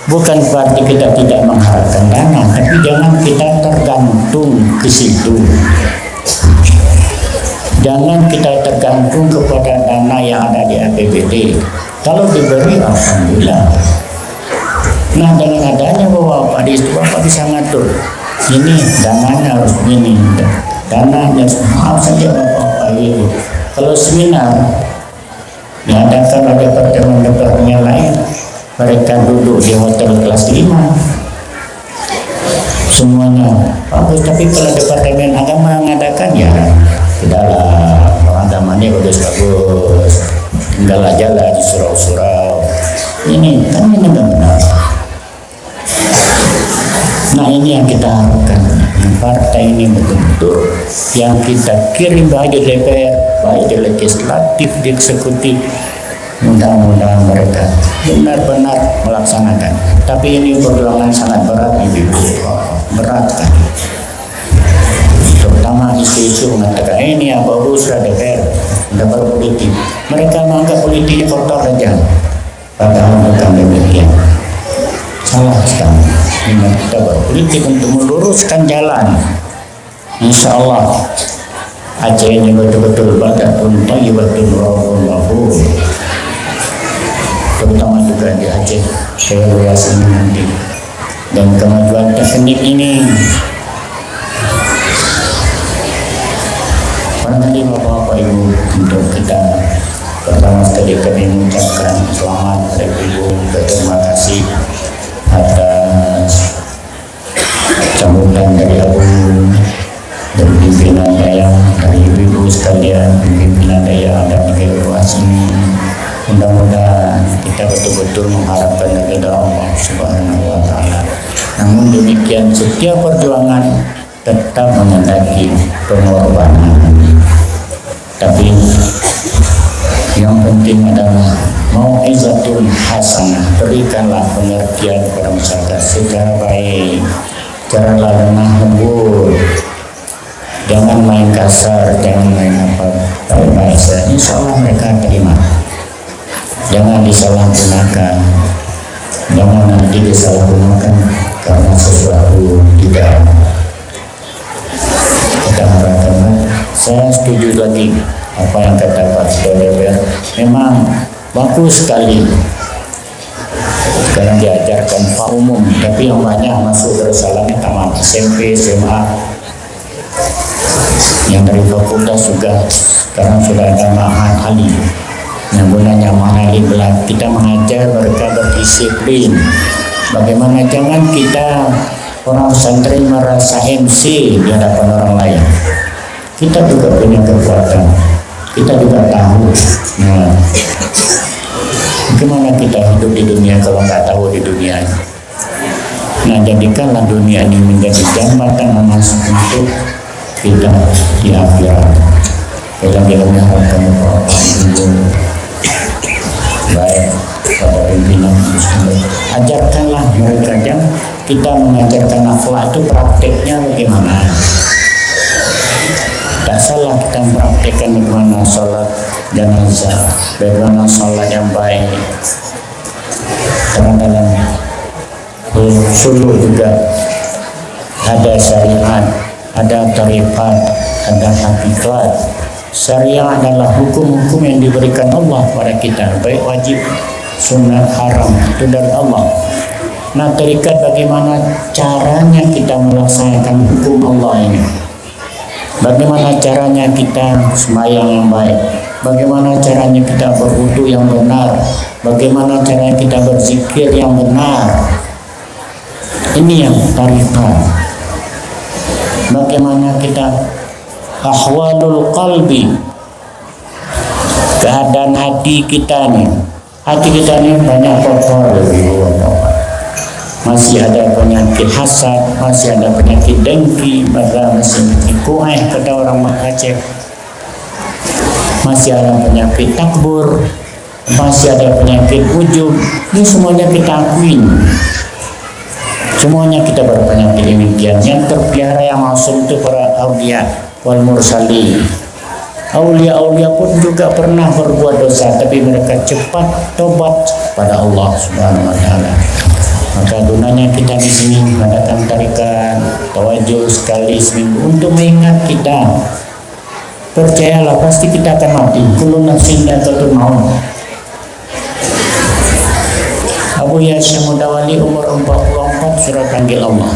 Bukan berarti kita tidak mengharapkan dana, tapi jangan kita tergantung ke situ. Jangan kita tergantung kepada dana yang ada di APBD. Kalau diberi, alhamdulillah. Nah dengan adanya bahwa Bapak bisa ngatur. Ini dananya harus begini, dananya maaf saja Bapak itu. Kalau seminar diadakan oleh departemen-departemen yang lain, mereka duduk di hotel kelas 5 semuanya bagus, tapi kalau departemen agama mengadakan ya tidaklah, agamanya bagus-bagus, tinggal aja lah di surau-surau. Ini kan ini benar. Nah ini yang kita harapkan, partai ini betul-betul yang kita kirim baik di DPR, baik di legislatif, di eksekutif. Mudah-mudahan mereka benar-benar melaksanakan. Tapi ini perjuangan sangat berat, Ibu. Berat kan. Terutama isu-isu mengatakan ini apa urusan DPR, dapat politik. Mereka menganggap politiknya kotor saja. Padahal bukan demikian. Salah sekali. Kita berpolitik untuk meluruskan jalan. Insya Allah Aceh ini betul-betul badatun thayyibatun rabbun ghafur. Terutama juga di Aceh luas ini nanti, dan kemajuan teknik ini barangkali Bapak Ibu untuk kita pertama sekali kami mengucapkan selamat kepada Ibu, terima kasih atas sambutan dari Abu, dari pimpinan daerah, dari ibu-ibu sekalian, pimpinan daerah dan luas ini. Mudah-mudahan kita betul-betul mengharapkan kepada Allah Subhanahu wa Ta'ala. Namun demikian, setiap perjuangan tetap menghendaki pengorbanan. Tapi yang penting adalah mau'izatul hasanah, berikanlah pengertian kepada masyarakat secara baik, cara lemah lembut, jangan main kasar, jangan main apa, tapi baik. Insya Allah mereka terima. Jangan disalahgunakan, jangan nanti disalahgunakan karena sesuatu tidak kita harapkan. Saya setuju lagi apa yang kata Pak Ketua DPR, memang bagus sekali sekarang diajarkan Pak Umum, tapi yang banyak masuk bersalahnya tamat SMP, SMA, yang dari fakultas juga sekarang sudah ada Ma'had Ali. Nah gunanya Ma'had Ali, kita mengajar mereka berdisiplin. Bagaimana jangan kita orang pesantren merasa MC di hadapan orang lain. Kita juga punya kekuatan, kita juga tahu. Nah, bagaimana kita hidup di dunia kalau nggak tahu di dunia? Nah, jadikanlah dunia ini menjadi jambatan emas untuk kita di akhirat. Dalam harapkan Bapak Ibu baik pada pimpinan muslim. Ajarkanlah mereka, jangan kita mengajarkan akhlak itu prakteknya bagaimana. Tak salah kita mempraktekkan bagaimana sholat jenazah, bagaimana sholat yang baik. Karena dalam suluh juga ada syariat, ada tarikat, ada hakikat. Syariah adalah hukum-hukum yang diberikan Allah kepada kita, baik wajib, sunat, haram, itu dari Allah. Nah, tarikat bagaimana caranya kita melaksanakan hukum Allah ini. Bagaimana caranya kita sembahyang yang baik, bagaimana caranya kita berwudu yang benar, bagaimana caranya kita berzikir yang benar. Ini yang tarikat. Bagaimana kita ahwalul qalbi, keadaan hati kita nih. Hati kita ini banyak kotor, masih ada penyakit hasad, masih ada penyakit dengki, masih penyakit kueh kata orang Aceh, masih ada penyakit takbur, masih ada penyakit ujub. Ini semuanya kita akuin. Semuanya kita berpenyakit demikian. Yang terpelihara yang maksum itu para aulia wal mursali. Aulia-aulia pun juga pernah berbuat dosa, tapi mereka cepat tobat pada Allah Subhanahu wa taala. Maka gunanya kita di sini mengadakan tarikan tawajuh sekali seminggu untuk mengingat kita. Percayalah, pasti kita akan mati. Kullu nafsin dha'iqatul maut. Abu Yasyah Mudawali umur 44 sudah panggil Allah.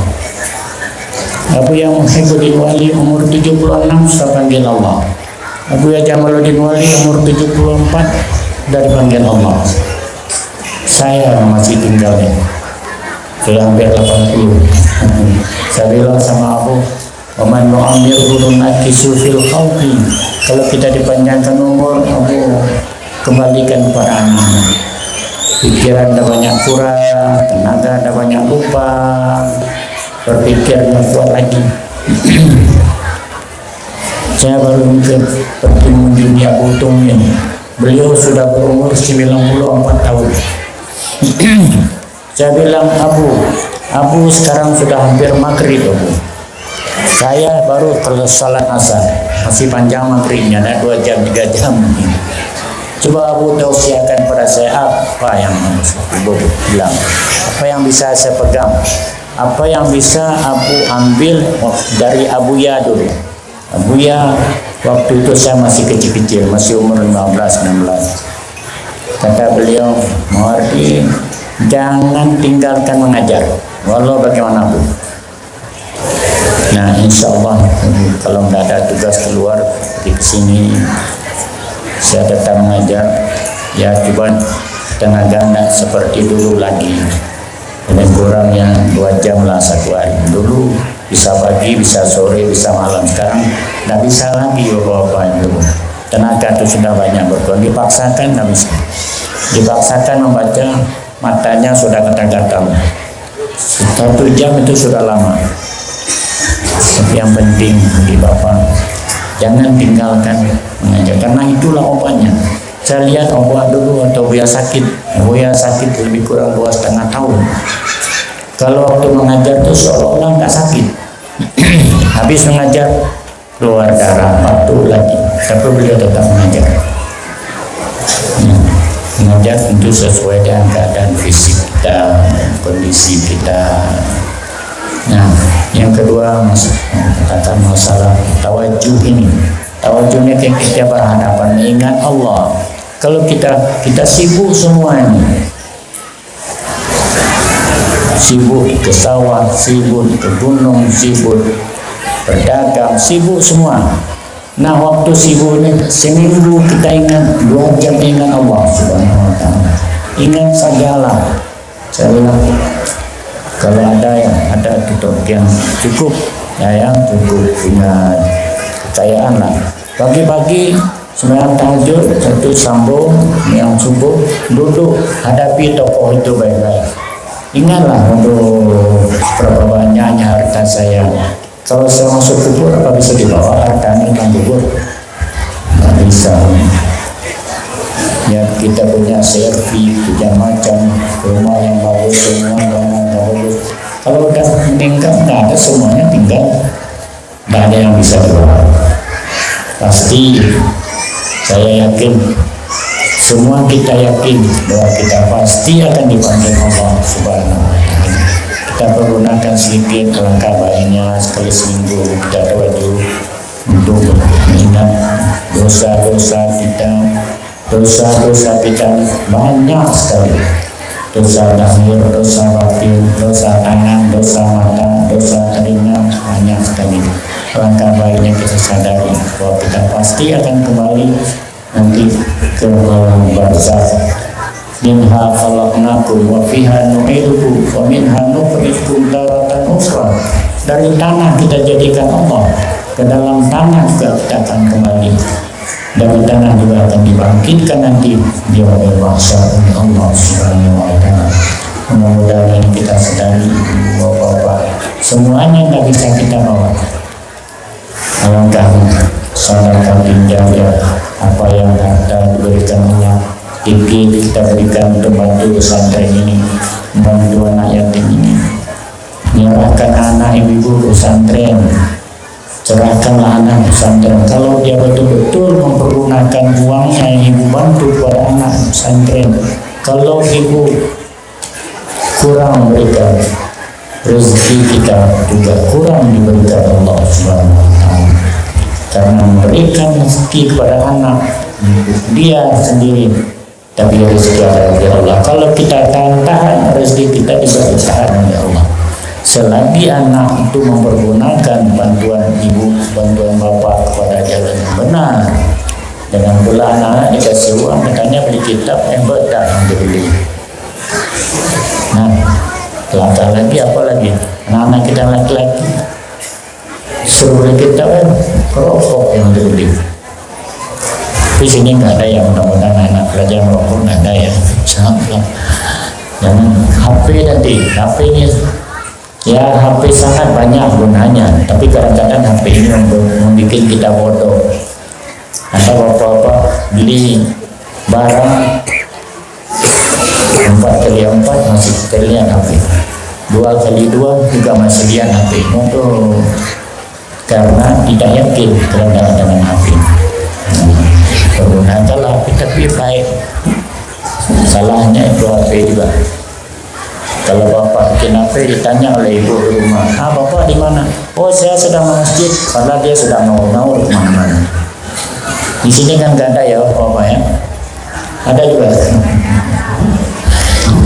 Abu yang Muhyiddin Wali umur 76 sudah panggil Allah. Abu ya Jamaluddin Wali umur 74 dari panggil Allah. Saya masih tinggal nih, sudah hampir 80. Saya bilang sama Abu, "Waman mu'amir burun akisu fil khalqi." Kalau kita dipanjangkan umur, Abu kembalikan kepada anak. Pikiran ada banyak kurang, tenaga ada banyak lupa, berpikirnya kuat lagi. Saya baru bertemu di Abu Tumin. Beliau sudah berumur 94 tahun. Saya bilang, Abu sekarang sudah hampir maghrib, Abu. Saya baru kalau salat asar, masih panjang maghribnya, ada 2 jam, 3 jam mungkin. Coba Abu tausiahkan pada saya apa yang harus Abu bilang, apa yang bisa saya pegang, apa yang bisa Abu ambil dari Abu Ya dulu. Abu Ya waktu itu saya masih kecil-kecil, masih umur 15-16. Kata beliau, "Muhardi, jangan tinggalkan mengajar, walau bagaimana pun." Nah, insya Allah kalau tidak ada tugas keluar di sini, saya tetap mengajar. Ya, coba tenaga tidak seperti dulu lagi. Dan kurangnya 2 jam lah 1 hari. Dulu bisa pagi, bisa sore, bisa malam. Sekarang tidak bisa lagi bapak-bapak itu. Tenaga itu sudah banyak berkurang. Dipaksakan tidak bisa. Dipaksakan membaca, matanya sudah gatal-gatal. 1 jam itu sudah lama. Tapi yang penting bagi bapak, jangan tinggalkan mengajar, karena itulah obatnya. Saya lihat obat dulu atau Buya sakit lebih kurang 2,5 tahun. Kalau waktu mengajar itu seolah-olah nggak sakit. Habis mengajar keluar darah, batuk lagi. Tapi beliau tetap mengajar. Mengajar tentu sesuai dengan keadaan fisik kita, kondisi kita. Nah, yang kedua katakan masalah tawajuh ini. Tawajuhnya kita berhadapan mengingat Allah. Kalau kita sibuk semua ini, sibuk ke sawah, sibuk ke gunung, sibuk berdagang, sibuk semua. Nah, waktu sibuk ini seminggu kita ingat 2 jam ingat Allah Subhanahu wa taala. Ingat sajalah. Saya bilang kalau ada tutup yang cukup, ya yang cukup punya kekayaan lah. Pagi-pagi sembahyang tahajud, satu sambung yang subuh, duduk hadapi tokoh itu baik-baik. Ingatlah untuk berapa banyaknya harta saya. Kalau saya masuk kubur, apa bisa dibawa hartanya dalam kubur? Tidak bisa. Ya, kita punya servis, punya macam rumah yang bagus, semua yang bagus. Kalau udah meninggal, nggak ada, semuanya tinggal, nggak ada yang bisa dibawa. Pasti saya yakin, semua kita yakin bahwa kita pasti akan dipanggil Allah Subhanahu wa Ta'ala. Kita pergunakan sedikit langkah baiknya, sekali seminggu kita wajib untuk mengingat dosa-dosa kita banyak sekali. Dosa lahir, dosa batin, dosa tangan, dosa mata, dosa telinga, banyak sekali. Langkah baiknya kita sadari bahwa kita pasti akan kembali nanti ke barzakh. Minha khalaqnakum wa fiha nu'idukum wa minha nukhrijukum taratan ukhra. Dari tanah kita jadikan Allah, ke dalam tanah juga kita akan kembali. Dari tanah juga akan dibangkitkan nanti di hari mahsyar oleh Allah Subhanahu wa Ta'ala. Mudah-mudahan kita sadari bahwa semuanya nggak bisa kita bawa. Alangkah sadarkan ginjal ya, apa yang harta diberikan Allah, dikit kita berikan untuk bantu pesantren ini, membantu anak yatim ini. Menyerahkan anak ibu pesantren, cerahkanlah anak pesantren. Kalau dia betul-betul mempergunakan uangnya yang ibu bantu kepada anak pesantren, kalau ibu kurang memberikan, rezeki kita juga kurang diberikan Allah Subhanahu wa Ta'ala. Karena memberikan rezeki kepada anak dia sendiri, tapi rezeki ada dari Allah. Kalau kita tahan rezeki kita juga ditahan oleh Allah. Selagi anak itu mempergunakan bantuan ibu, bantuan bapak kepada jalan yang benar, dengan pula anak dikasih uang, katanya beli kitab yang benar yang dibeli. Nah, langkah lagi apa lagi? Anak-anak kita laki-laki suruh beli kitab kan, rokok yang dibeli. Di sini nggak ada yang mudah-mudahan anak belajar merokok, nggak ada ya. Sangat. Jangan HP nanti, HP ini ya, HP sangat banyak gunanya, tapi kadang-kadang HP ini membuat kita bodoh. Atau bapak-bapak beli barang 4x4 masih terlihat HP, 2x2 juga masih lihat HP. Untuk karena tidak yakin terhadap dengan HP. Pergunakanlah HP tapi baik. Salahnya itu HP juga. Kalau bapak bikin HP ditanya oleh ibu di rumah, bapak di mana? Oh, saya sedang ke masjid. Padahal dia sudah mau kemana-mana. Di sini kan gak ada ya bapak ya. Ada juga.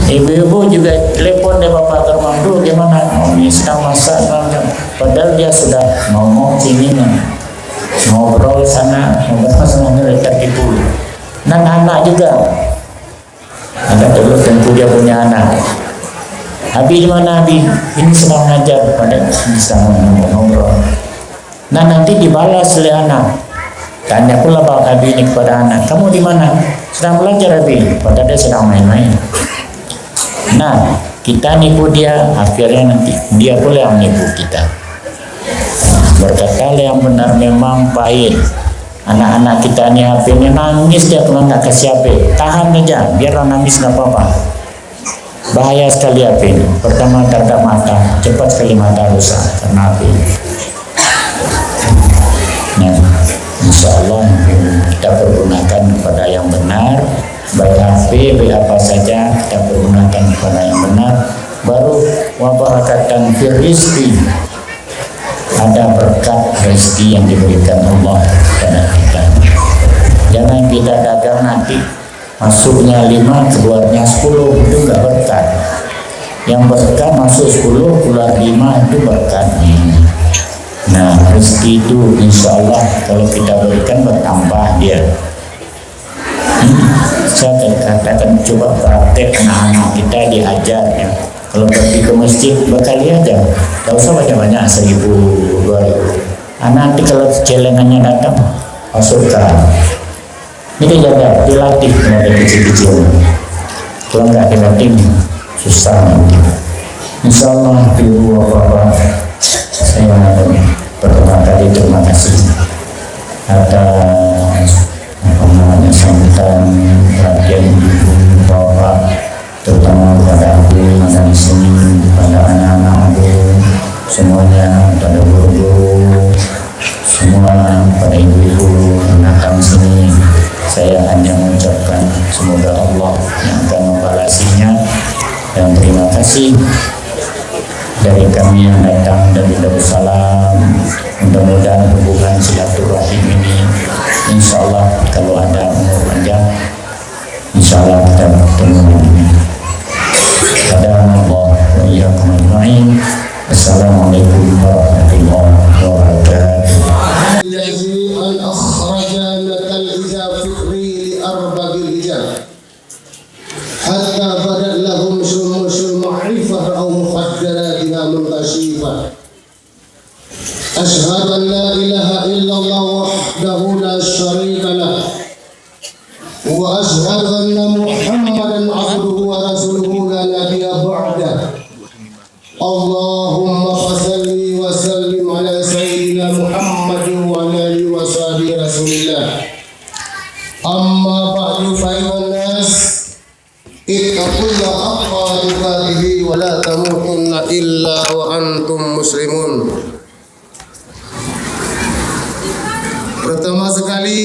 Ibu-ibu juga telepon deh bapak ke rumah dulu, gimana? Oh, ini sedang masak. Padahal dia sudah ngomong sini, ngobrol sana, mereka ibu. Dan anak juga. Ada dulu tentu dia punya anak. Abi di mana Abi? Ini sedang ngajar, pada sedang ngobrol. Nah, nanti dibalas oleh anak. Tanya pula Pak Abi ini kepada anak, kamu di mana? Sedang belajar Abi, padahal dia sedang main-main. Nah, kita nipu dia, akhirnya nanti dia pula yang nipu kita. Berkata yang benar memang pahit. Anak-anak kita nih HP ini nangis dia kalau nggak kasih HP, tahan aja, biar nangis nggak apa-apa. Bahaya sekali HP ini. Pertama terhadap mata, cepat sekali mata rusak karena HP. Nah, insya Allah kita pergunakan kepada yang benar, baik HP, baik apa saja kita pergunakan kepada yang benar. Baru wabarakatan fir rizqi, ada berkat rezeki yang diberikan Allah kepada kita. Jangan kita dagang nanti masuknya 5, keluarnya 10, itu enggak berkat. Yang berkat masuk 10, keluar 5, itu berkat. Nah, rezeki itu insya Allah kalau kita berikan bertambah dia. Saya katakan coba praktek anak-anak kita diajar ya. Kalau pergi ke masjid berkali aja, tidak usah banyak-banyak 1.000, 2.000. Anak nanti kalau celengannya datang masukkan. Ini jaga, dilatih mulai kecil-kecil. Kalau nggak dilatih, susah nanti. Insya Allah, ibu bapak, saya pertama kali terima kasih atas sambutan pada guru-guru, semua pada ibu-ibu yang datang sini, saya hanya mengucapkan semoga Allah yang akan membalasinya, dan terima kasih dari kami yang datang dari Darussalam. Mudah-mudahan hubungan silaturahim ini insya Allah kalau ada umur panjang, insya Allah kita bertemu lagi. Qadarullah wa iyyakum ajma'in. Assalamualaikum warahmatullahi wabarakatuh. الذي أن أخرجنا كالإجاب فكري لأربع الإجاب حتى بدأ لهم شموس المعرفة أو مخدراتها منكشفة. أشهد أن لا إله إلا الله وحده لا شريك له وأشهد أن محمدا عبده ورسوله لا نبي بعده. اللهم صل وسلم على سيدنا محمد وعلى آله وصحبه رسول الله. أما بعد فأيها الناس اتقوا الله حق تقاته ولا تموتن إلا وأنتم مسلمون. Pertama sekali,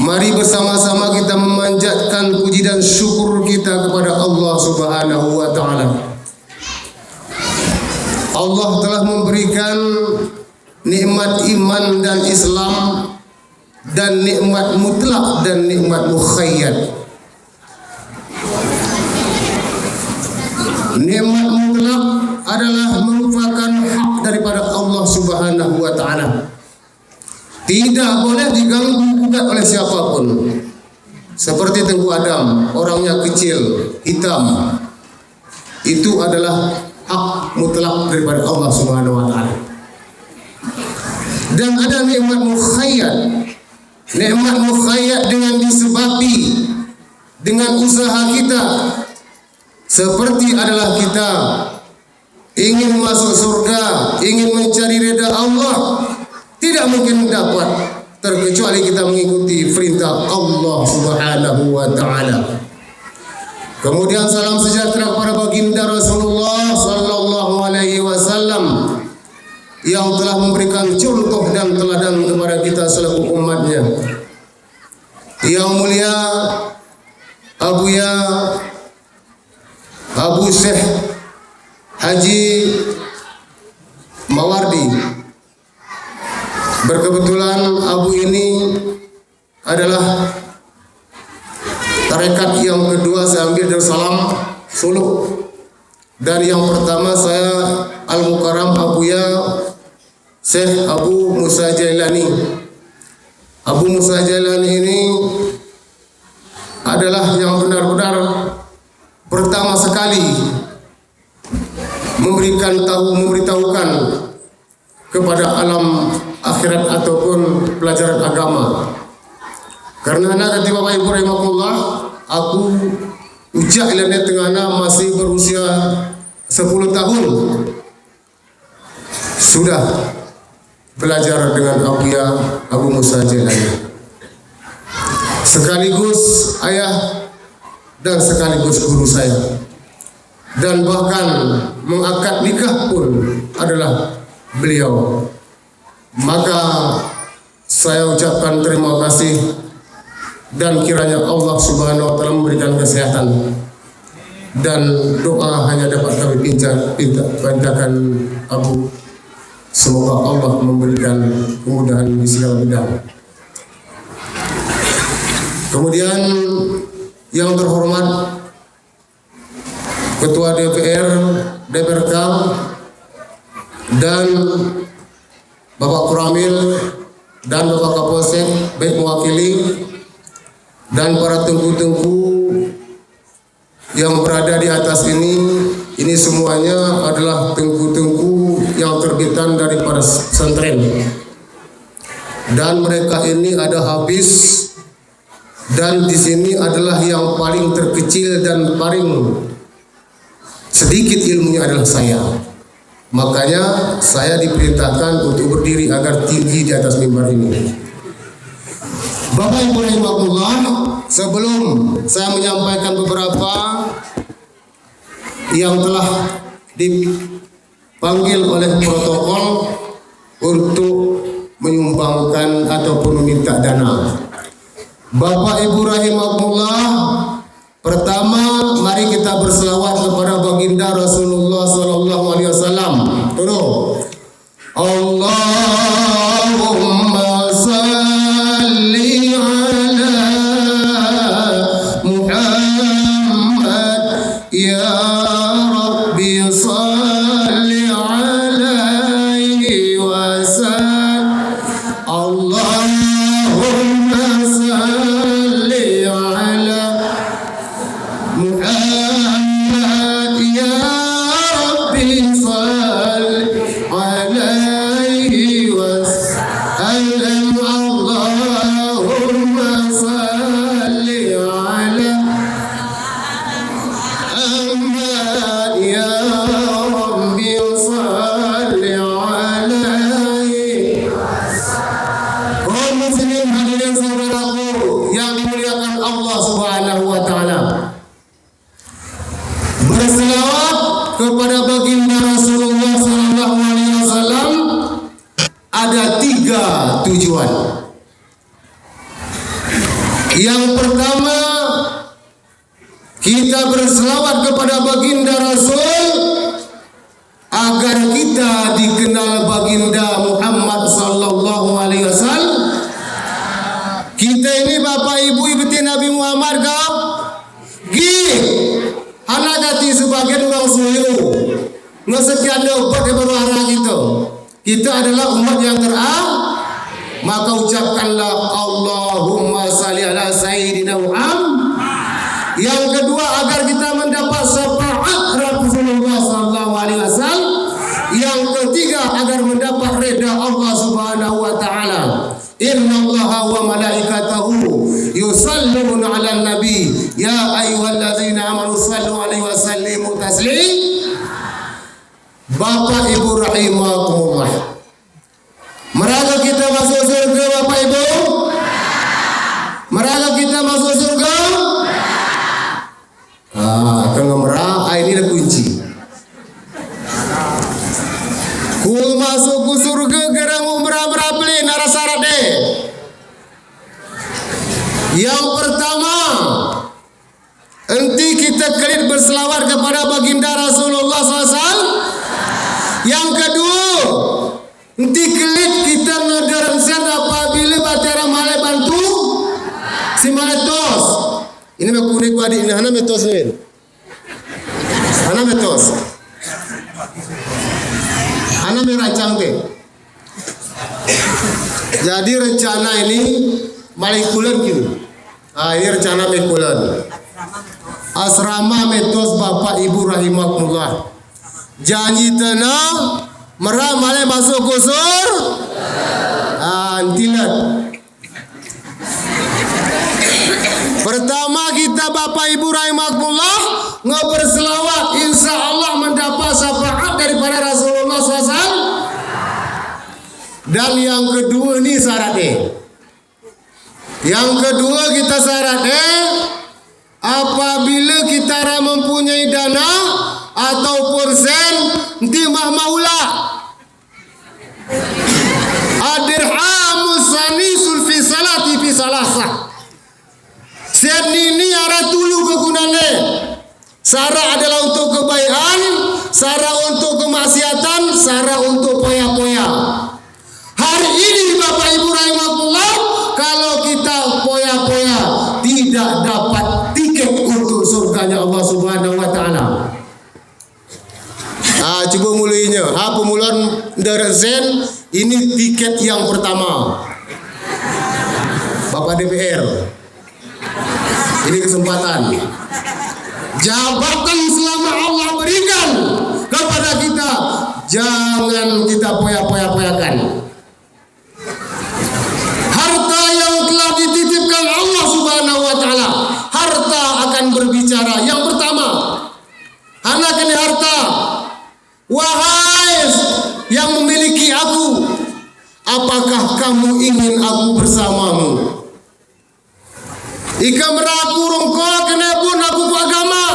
mari bersama-sama kita memanjatkan puji dan syukur kita kepada Allah Subhanahu wa Ta'ala. Allah telah memberikan nikmat iman dan Islam, dan nikmat mutlak dan nikmat mukhayyad. Nikmat mutlak adalah merupakan hak daripada Allah Subhanahu wa Ta'ala. Tidak boleh diganggu gugat oleh siapapun. Seperti Tengku Adam, orangnya kecil, hitam. Itu adalah hak mutlak daripada Allah Subhanahu wa Ta'ala. Dan ada nikmat mukhayyad. Nikmat mukhayyad dengan disebabi dengan usaha kita. Seperti adalah kita ingin masuk surga, ingin mencari ridha Allah, tidak mungkin dapat terkecuali kita mengikuti perintah Allah Subhanahu wa Ta'ala. Kemudian salam sejahtera kepada baginda Rasulullah sallallahu alaihi wasallam yang telah memberikan contoh dan teladan kepada kita selaku umatnya. Yang mulia Abu Syekh Haji Mawardi. Berkebetulan Abu ini adalah tarekat yang kedua saya ambil dari Salam Solo, dan yang pertama saya Al-Mukarram Abuya Syekh Abu Musa Jailani. Abu Musa Jailani ini adalah yang benar-benar pertama sekali memberitahukan kepada alam akhirat ataupun pelajaran agama. Karena nanti Bapak Ibu rahimakumullah, aku ujak ilmu tengah masih berusia 10 tahun sudah belajar dengan Abu Musa Jailani, sekaligus ayah dan sekaligus guru saya, dan bahkan mengakad nikah pun adalah beliau. Maka saya ucapkan terima kasih, dan kiranya Allah Subhanahu wa Ta'ala memberikan kesehatan, dan doa hanya dapat kami pintakan Abu, semoga Allah memberikan kemudahan di segala bidang. Kemudian yang terhormat Ketua DPRK dan Bapak Kuramil dan Bapak Kapolsek, baik mewakili dan para tengku-tengku yang berada di atas ini semuanya adalah tengku-tengku yang terbitan daripada pesantren, dan mereka ini ada habis, dan di sini adalah yang paling terkecil dan paling sedikit ilmunya adalah saya. Makanya saya diperintahkan untuk berdiri agar tinggi di atas mimbar ini. Bapak Ibu rahimakumullah, sebelum saya menyampaikan beberapa yang telah panggil oleh protokol untuk menyumbangkan ataupun meminta dana. Bapak Ibu rahimakumullah, pertama mari kita berselawat kepada baginda Rasulullah sallallahu alaihi wasallam. Terus Allahumma salli ala Muhammad ya Rabbi salli alaihi wasallam. Allahumma salli ala Muhammad ya Rabbi salli alaihi wasallam. Allahumma salli ala Muhammad ya Rabbi salli alaihi. Kaum muslimin hadirin saudaraku yang dimuliakan Allah Subhanahu wa taala, berselawat kepada baginda Rasulullah sallallahu alaihi wasallam ada 3 tujuan. Yang pertama, kita berselawat kepada baginda Rasul agar kita dikenal baginda Muhammad sallallahu alaihi wasallam. Kita ini Bapak Ibu ibti Nabi Muhammad kau anak hati sebagian orang suyu ngesekian lebat daripada arah kita. Kita adalah umat yang maka ucapkanlah Allahumma salli ala Sayyidina Muhammad. Yang kedua, agar kita mendapat syafaat Rasulullah sallallahu alaihi wasallam. Yang ketiga, agar mendapat redha Allah Subhanahu wa taala. Innallaha wa malaikatahu yusalluna 'alan nabi ya ayyuhallazina amanu sallu 'alaihi wa sallimu taslima. Bapak Ibu rahimakumullah, mereka kita masuk surga Bapak Ibu? Mereka kita masuk surga? Kalau merah ini dah kunci. Ku masuk ke surga gerang umrah beli nara syarat deh. Yang pertama, enti kita kelit berselawat kepada baginda Rasulullah SAW. Yang kedua, enti kelit kita ngederensen apabila batera malai bantu si malai tos. Ini mekunik adik ini, hana metos ni. Hana metos. Hana merancang deh. Jadi rencana ini malikulan gitu. Ini rencana malikulan. Asrama metos Bapak Ibu rahimakumullah. Janji tenang, merah malai masuk kusur. Antilat. Pertama kita Bapak Ibu rahimakumullah ngeberselawat, insya Allah mendapat syafaat daripada Rasulullah SAW. Dan yang kedua ni syaratnya. Yang kedua kita syaratnya, apabila kita mempunyai dana ataupun sen, nanti maula. Adirhamus sanisul fi salati fi salasah. Sen ini arah tulu kegunaannya. Sara adalah untuk kebaikan, sara untuk kemaksiatan, sara untuk poya-poya. Hari ini Bapak Ibu rahimakumullah, kalau kita poya-poya tidak dapat tiket untuk surganya Allah Subhanahu wa taala. Coba mulainya. Pemulaan dari Zen ini tiket yang pertama. Bapak DPR. Ini kesempatan. Jabatan selama Allah berikan kepada kita, jangan kita poya-poya-poyakan. Harta yang telah dititipkan Allah Subhanahu wa taala, harta akan berbicara. Yang pertama, anak ini harta. Wahai yang memiliki aku, apakah kamu ingin aku bersamamu? Ika meraku rongko kena pun aku ku agama,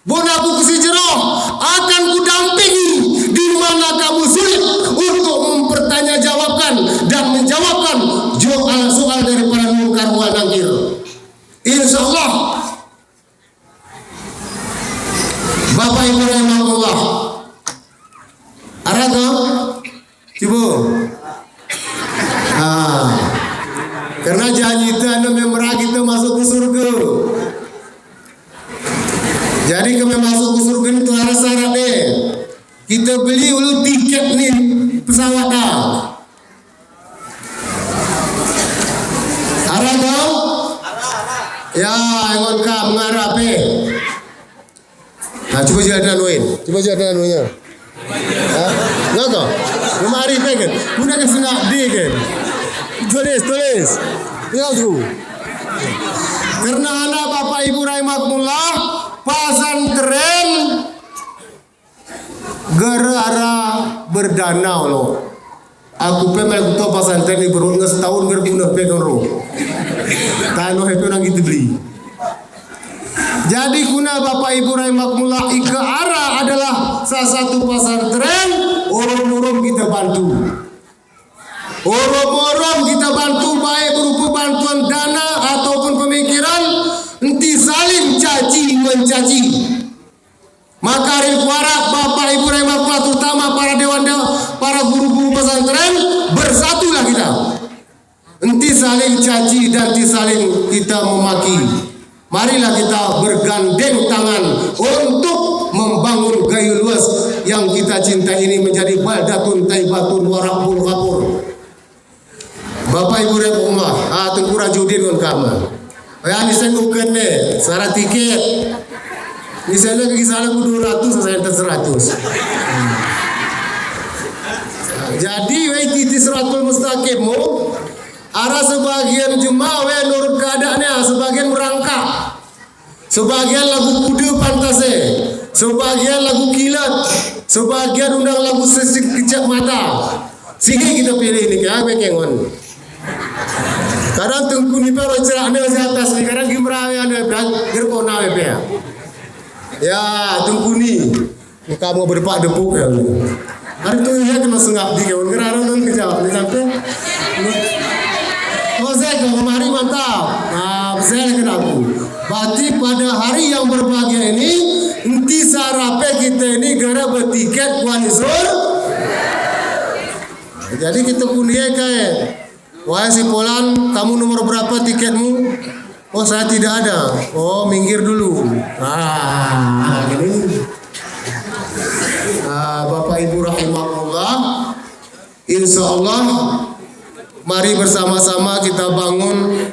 pun aku ku sijroh, akan ku dampingi di mana kamu sulit untuk mempertanyajawabkan dan menjawabkan soal daripada Munkar wa Nakir. Insyaallah Bapak Ibu rahimahullah. Araga coba. Karena janji itu anda memang kita masuk ke surga. Jadi kami masuk ke surga itu ada syarat deh. Kita beli dulu tiket nih pesawat dah. Arah kau? Ya, ingat kau mengarah pe. Nah, cuba jalan anuin. Coba jalan anunya. Nggak kau? Kemari pe kan? Muna ke senang di kan? Tulis. Lihat tu. Karena anak Bapak Ibu rahimahullah, pesantren gara-gara berdanau loh. Aku pemel kuto pesantren ni berut setahun gerguna pegang roh. Tano hepe nang gitu beli. Jadi kuna Bapak Ibu rahimahullah ika arah adalah salah satu pesantren orang-orang kita bantu. Orang-orang kita bantu baik berupa bantuan dana ataupun pemikiran, enti saling caci mencaci. Maka harap Bapak Ibu rahimahullah terutama para dewan-dewan, para guru-guru pesantren bersatulah kita. Enti saling caci dan enti saling kita memaki. Marilah kita bergandeng tangan untuk membangun Gayo Luas yang kita cintai ini menjadi baldatun taibatun warabul ghafur. Bapak Ibu rahimahullah, Tengku Rajudin kon kama. Ya ni saya nguken ne, syarat tiket. Misalnya ke sana 200, saya hantar 100. Jadi wei titi seratul mustaqimmu, arah sebagian jemaah wei nurut keadaannya, sebagian merangkak. Sebagian lagu kuda pantase, sebagian lagu kilat, sebagian undang lagu sesik kecap mata. Sehingga kita pilih ini kan bekengon. Kadang Tengku ni baru ceraknya di atas ni, kadang gimana ada gerkona we ya. Ya Tengku ni, kamu berpak depuk ya. Hari tu dia kena sengap di kawan kerana non kejawab ni sampai. Oh saya kemari mantap. Saya kena aku. Berarti pada hari yang berbahagia ini, enti sarape kita ini gara bertiket kuanisur. Jadi kita kuliah kayak. Wahai si Polan, kamu nomor berapa tiketmu? Oh saya tidak ada. Oh minggir dulu. Gini. Bapak Ibu rahimahullah, insyaallah mari bersama-sama kita bangun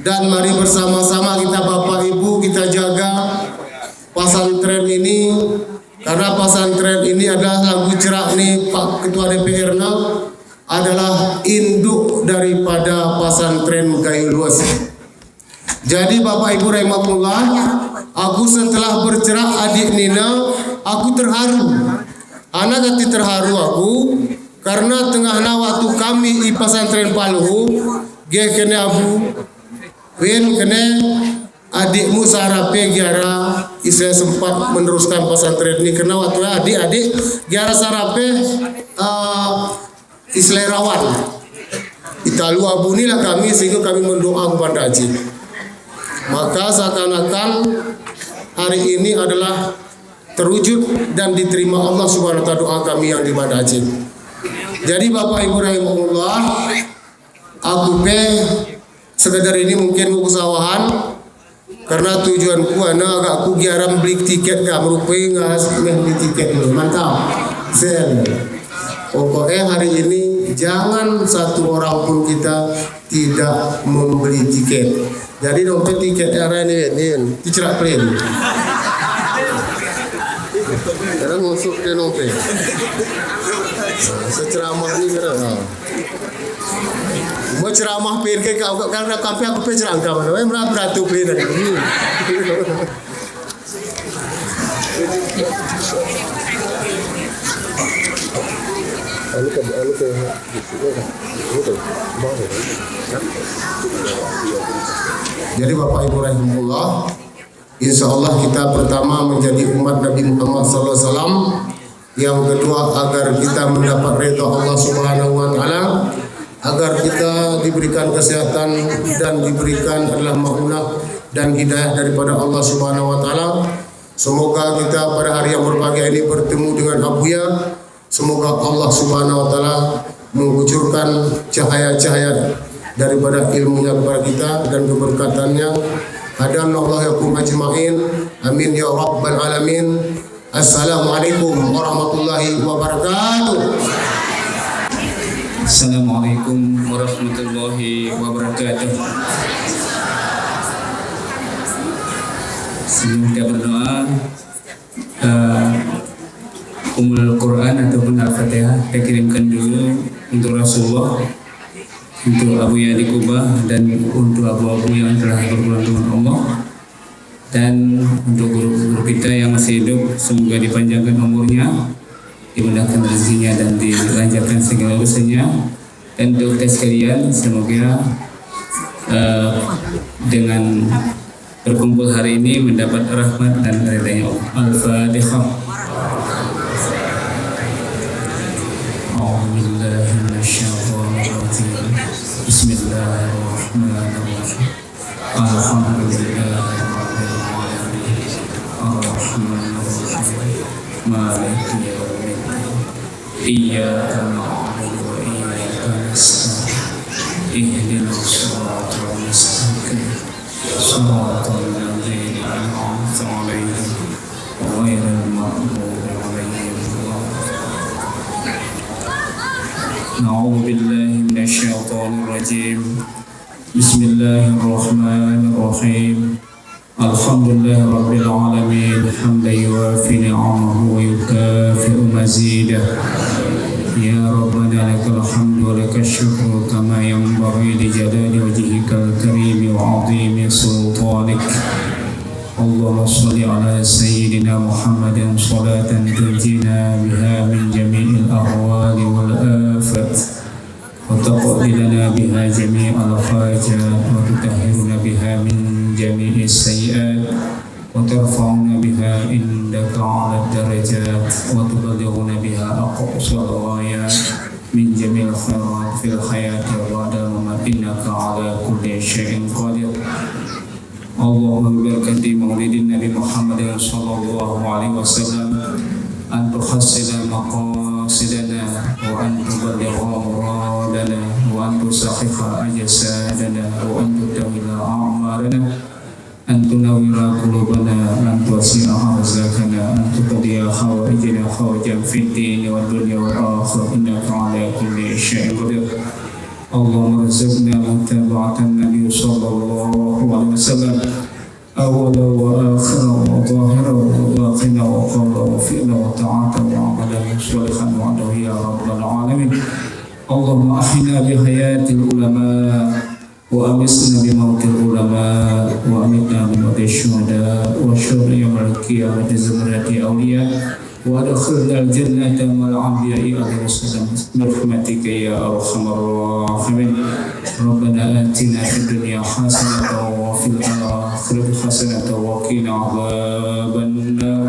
dan mari bersama-sama kita Bapak Ibu kita jaga pesantren ini, karena pesantren ini adalah lagu cerak nih Pak Ketua DPR adalah induk daripada pesantren Gayo Luas. Jadi Bapak Ibu rahimahullah, aku setelah bercerak adik Nina, aku terharu. Anak hati terharu aku karena tengahna waktu kami di pesantren Paluhu, dia kena abu, wen kena adikmu sarape giara, saya sempat meneruskan pesantren ini karena waktu adik-adik giara sarape Islerawan. Italu abu inilah kami sehingga kami mendoa kepada Haji. Maka seakan-akan hari ini adalah terwujud dan diterima Allah Subhanahu wa taala doa kami yang di Banda Aceh. Jadi Bapak Ibu rahimahullah, aku sekedar ini mungkin usahawan karena tujuanku agak aku giaran beli tiket gak merupai nggak beli tiket dulu. Mantap. Sen. Pokoknya hari ini jangan satu orang pun kita tidak membeli tiket. Jadi dompet tiket era ini dicerak plain. Sekarang masuk ke dompet. Seceramah ni kira. Mau ceramah plain ke kau karena kafe aku pe cerang kau mana? Merah beratu plain dari ini. Jadi Bapak Ibu rahimahullah, insyaallah kita pertama menjadi umat Nabi Muhammad sallallahu alaihi wasallam Yang kedua, agar kita mendapat ridha Allah Subhanahu wa taala, agar kita diberikan kesehatan dan diberikan adalah maunah dan hidayah daripada Allah Subhanahu wa taala. Semoga kita pada hari yang berbahagia ini bertemu dengan Abuya. Semoga Allah Subhanahu wa taala mengucurkan cahaya-cahaya daripada ilmunya kepada kita dan keberkatannya. Hadan Allah yakum ajma'in. Amin ya rabbal alamin. Assalamualaikum warahmatullahi wabarakatuh. Assalamualaikum warahmatullahi wabarakatuh. Sebelum kita berdoa, Ummul Quran ataupun Al-Fatihah kita kirimkan dulu untuk Rasulullah, untuk Abuya di Kubah, dan untuk abu-abu yang telah berpulang dengan Allah, dan untuk guru-guru kita yang masih hidup, semoga dipanjangkan umurnya, dimudahkan rezekinya dan dilancarkan segala urusannya. Dan untuk kita sekalian, semoga dengan berkumpul hari ini mendapat rahmat dan ridha Allah. Al-Fatihah. A'udzubillahi minasyaitonir rajim. Bismillahirrahmanirrahim. Alhamdulillah. Maliki yaumiddin. Iyyaka na'budu wa iyyaka nasta'in. Ihdinas siratal mustaqim. Shiratal ladzina an'amta 'alaihim ghairil maghdubi 'alaihim waladdallin. A'udzu billahi minasyaitonir rajim. Bismillahirrahmanirrahim. Alhamdulillah Rabbil Alamin. Hamdan yuwafi ni'amahu wa yukafi'u mazidah. Ya Rabbana lakal hamdu wa lakal syukru kama yanbaghi li jalali wajhikal karim wa 'azimi sultanik. Allahumma shalli ala sayyidina Muhammadin salatan tunjina biha min jami'il ahwali wal afat, wa taqdi lana biha jami'al hajat, wa tutahhiruna biha min جميع السيئات, وترفعنا بها عندك على الدرجات, وتبلغنا بها أقصى الغايات من جميع الخيرات في الحياة وبعد الممات, إنك على كل شيء قدير. اللهم ببركة مولد النبي محمد صلى الله عليه وسلم أن تحصل مقاصدنا, وأن تبلغ مرادنا, وأن تصحح أجسادنا, وأن تطول أعمارنا, أن تنور قلوبنا, أن توسع أرزاقنا, أن تقضي حوائجنا حوائجا في الدين والدنيا والآخرة, إنك على كل شيء قدير. اللهم ارزقنا متابعة النبي صلى الله عليه وسلم أولا وآخرا وظاهرا وباطنا وقولا وفعلا وطاعة وعملا صالحا وعده يا رب العالمين. اللهم أحينا بحياة العلماء, وأمسنا بموت العلماء, وأمتنا بموت الشهداء, وشر يوم القيامة زمرة أولياء, وأدخلنا الجنة مع الأنبياء عليه السلام برحمتك يا أرحم الراحمين. ربنا آتنا في الدنيا حسنة وفي الآخرة حسنة وقنا عذاب النار.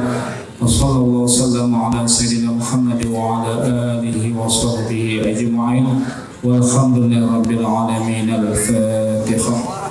وصلى الله وسلم على سيدنا محمد وعلى آله وصحبه أجمعين, والحمد لله رب العالمين. الفاتحة.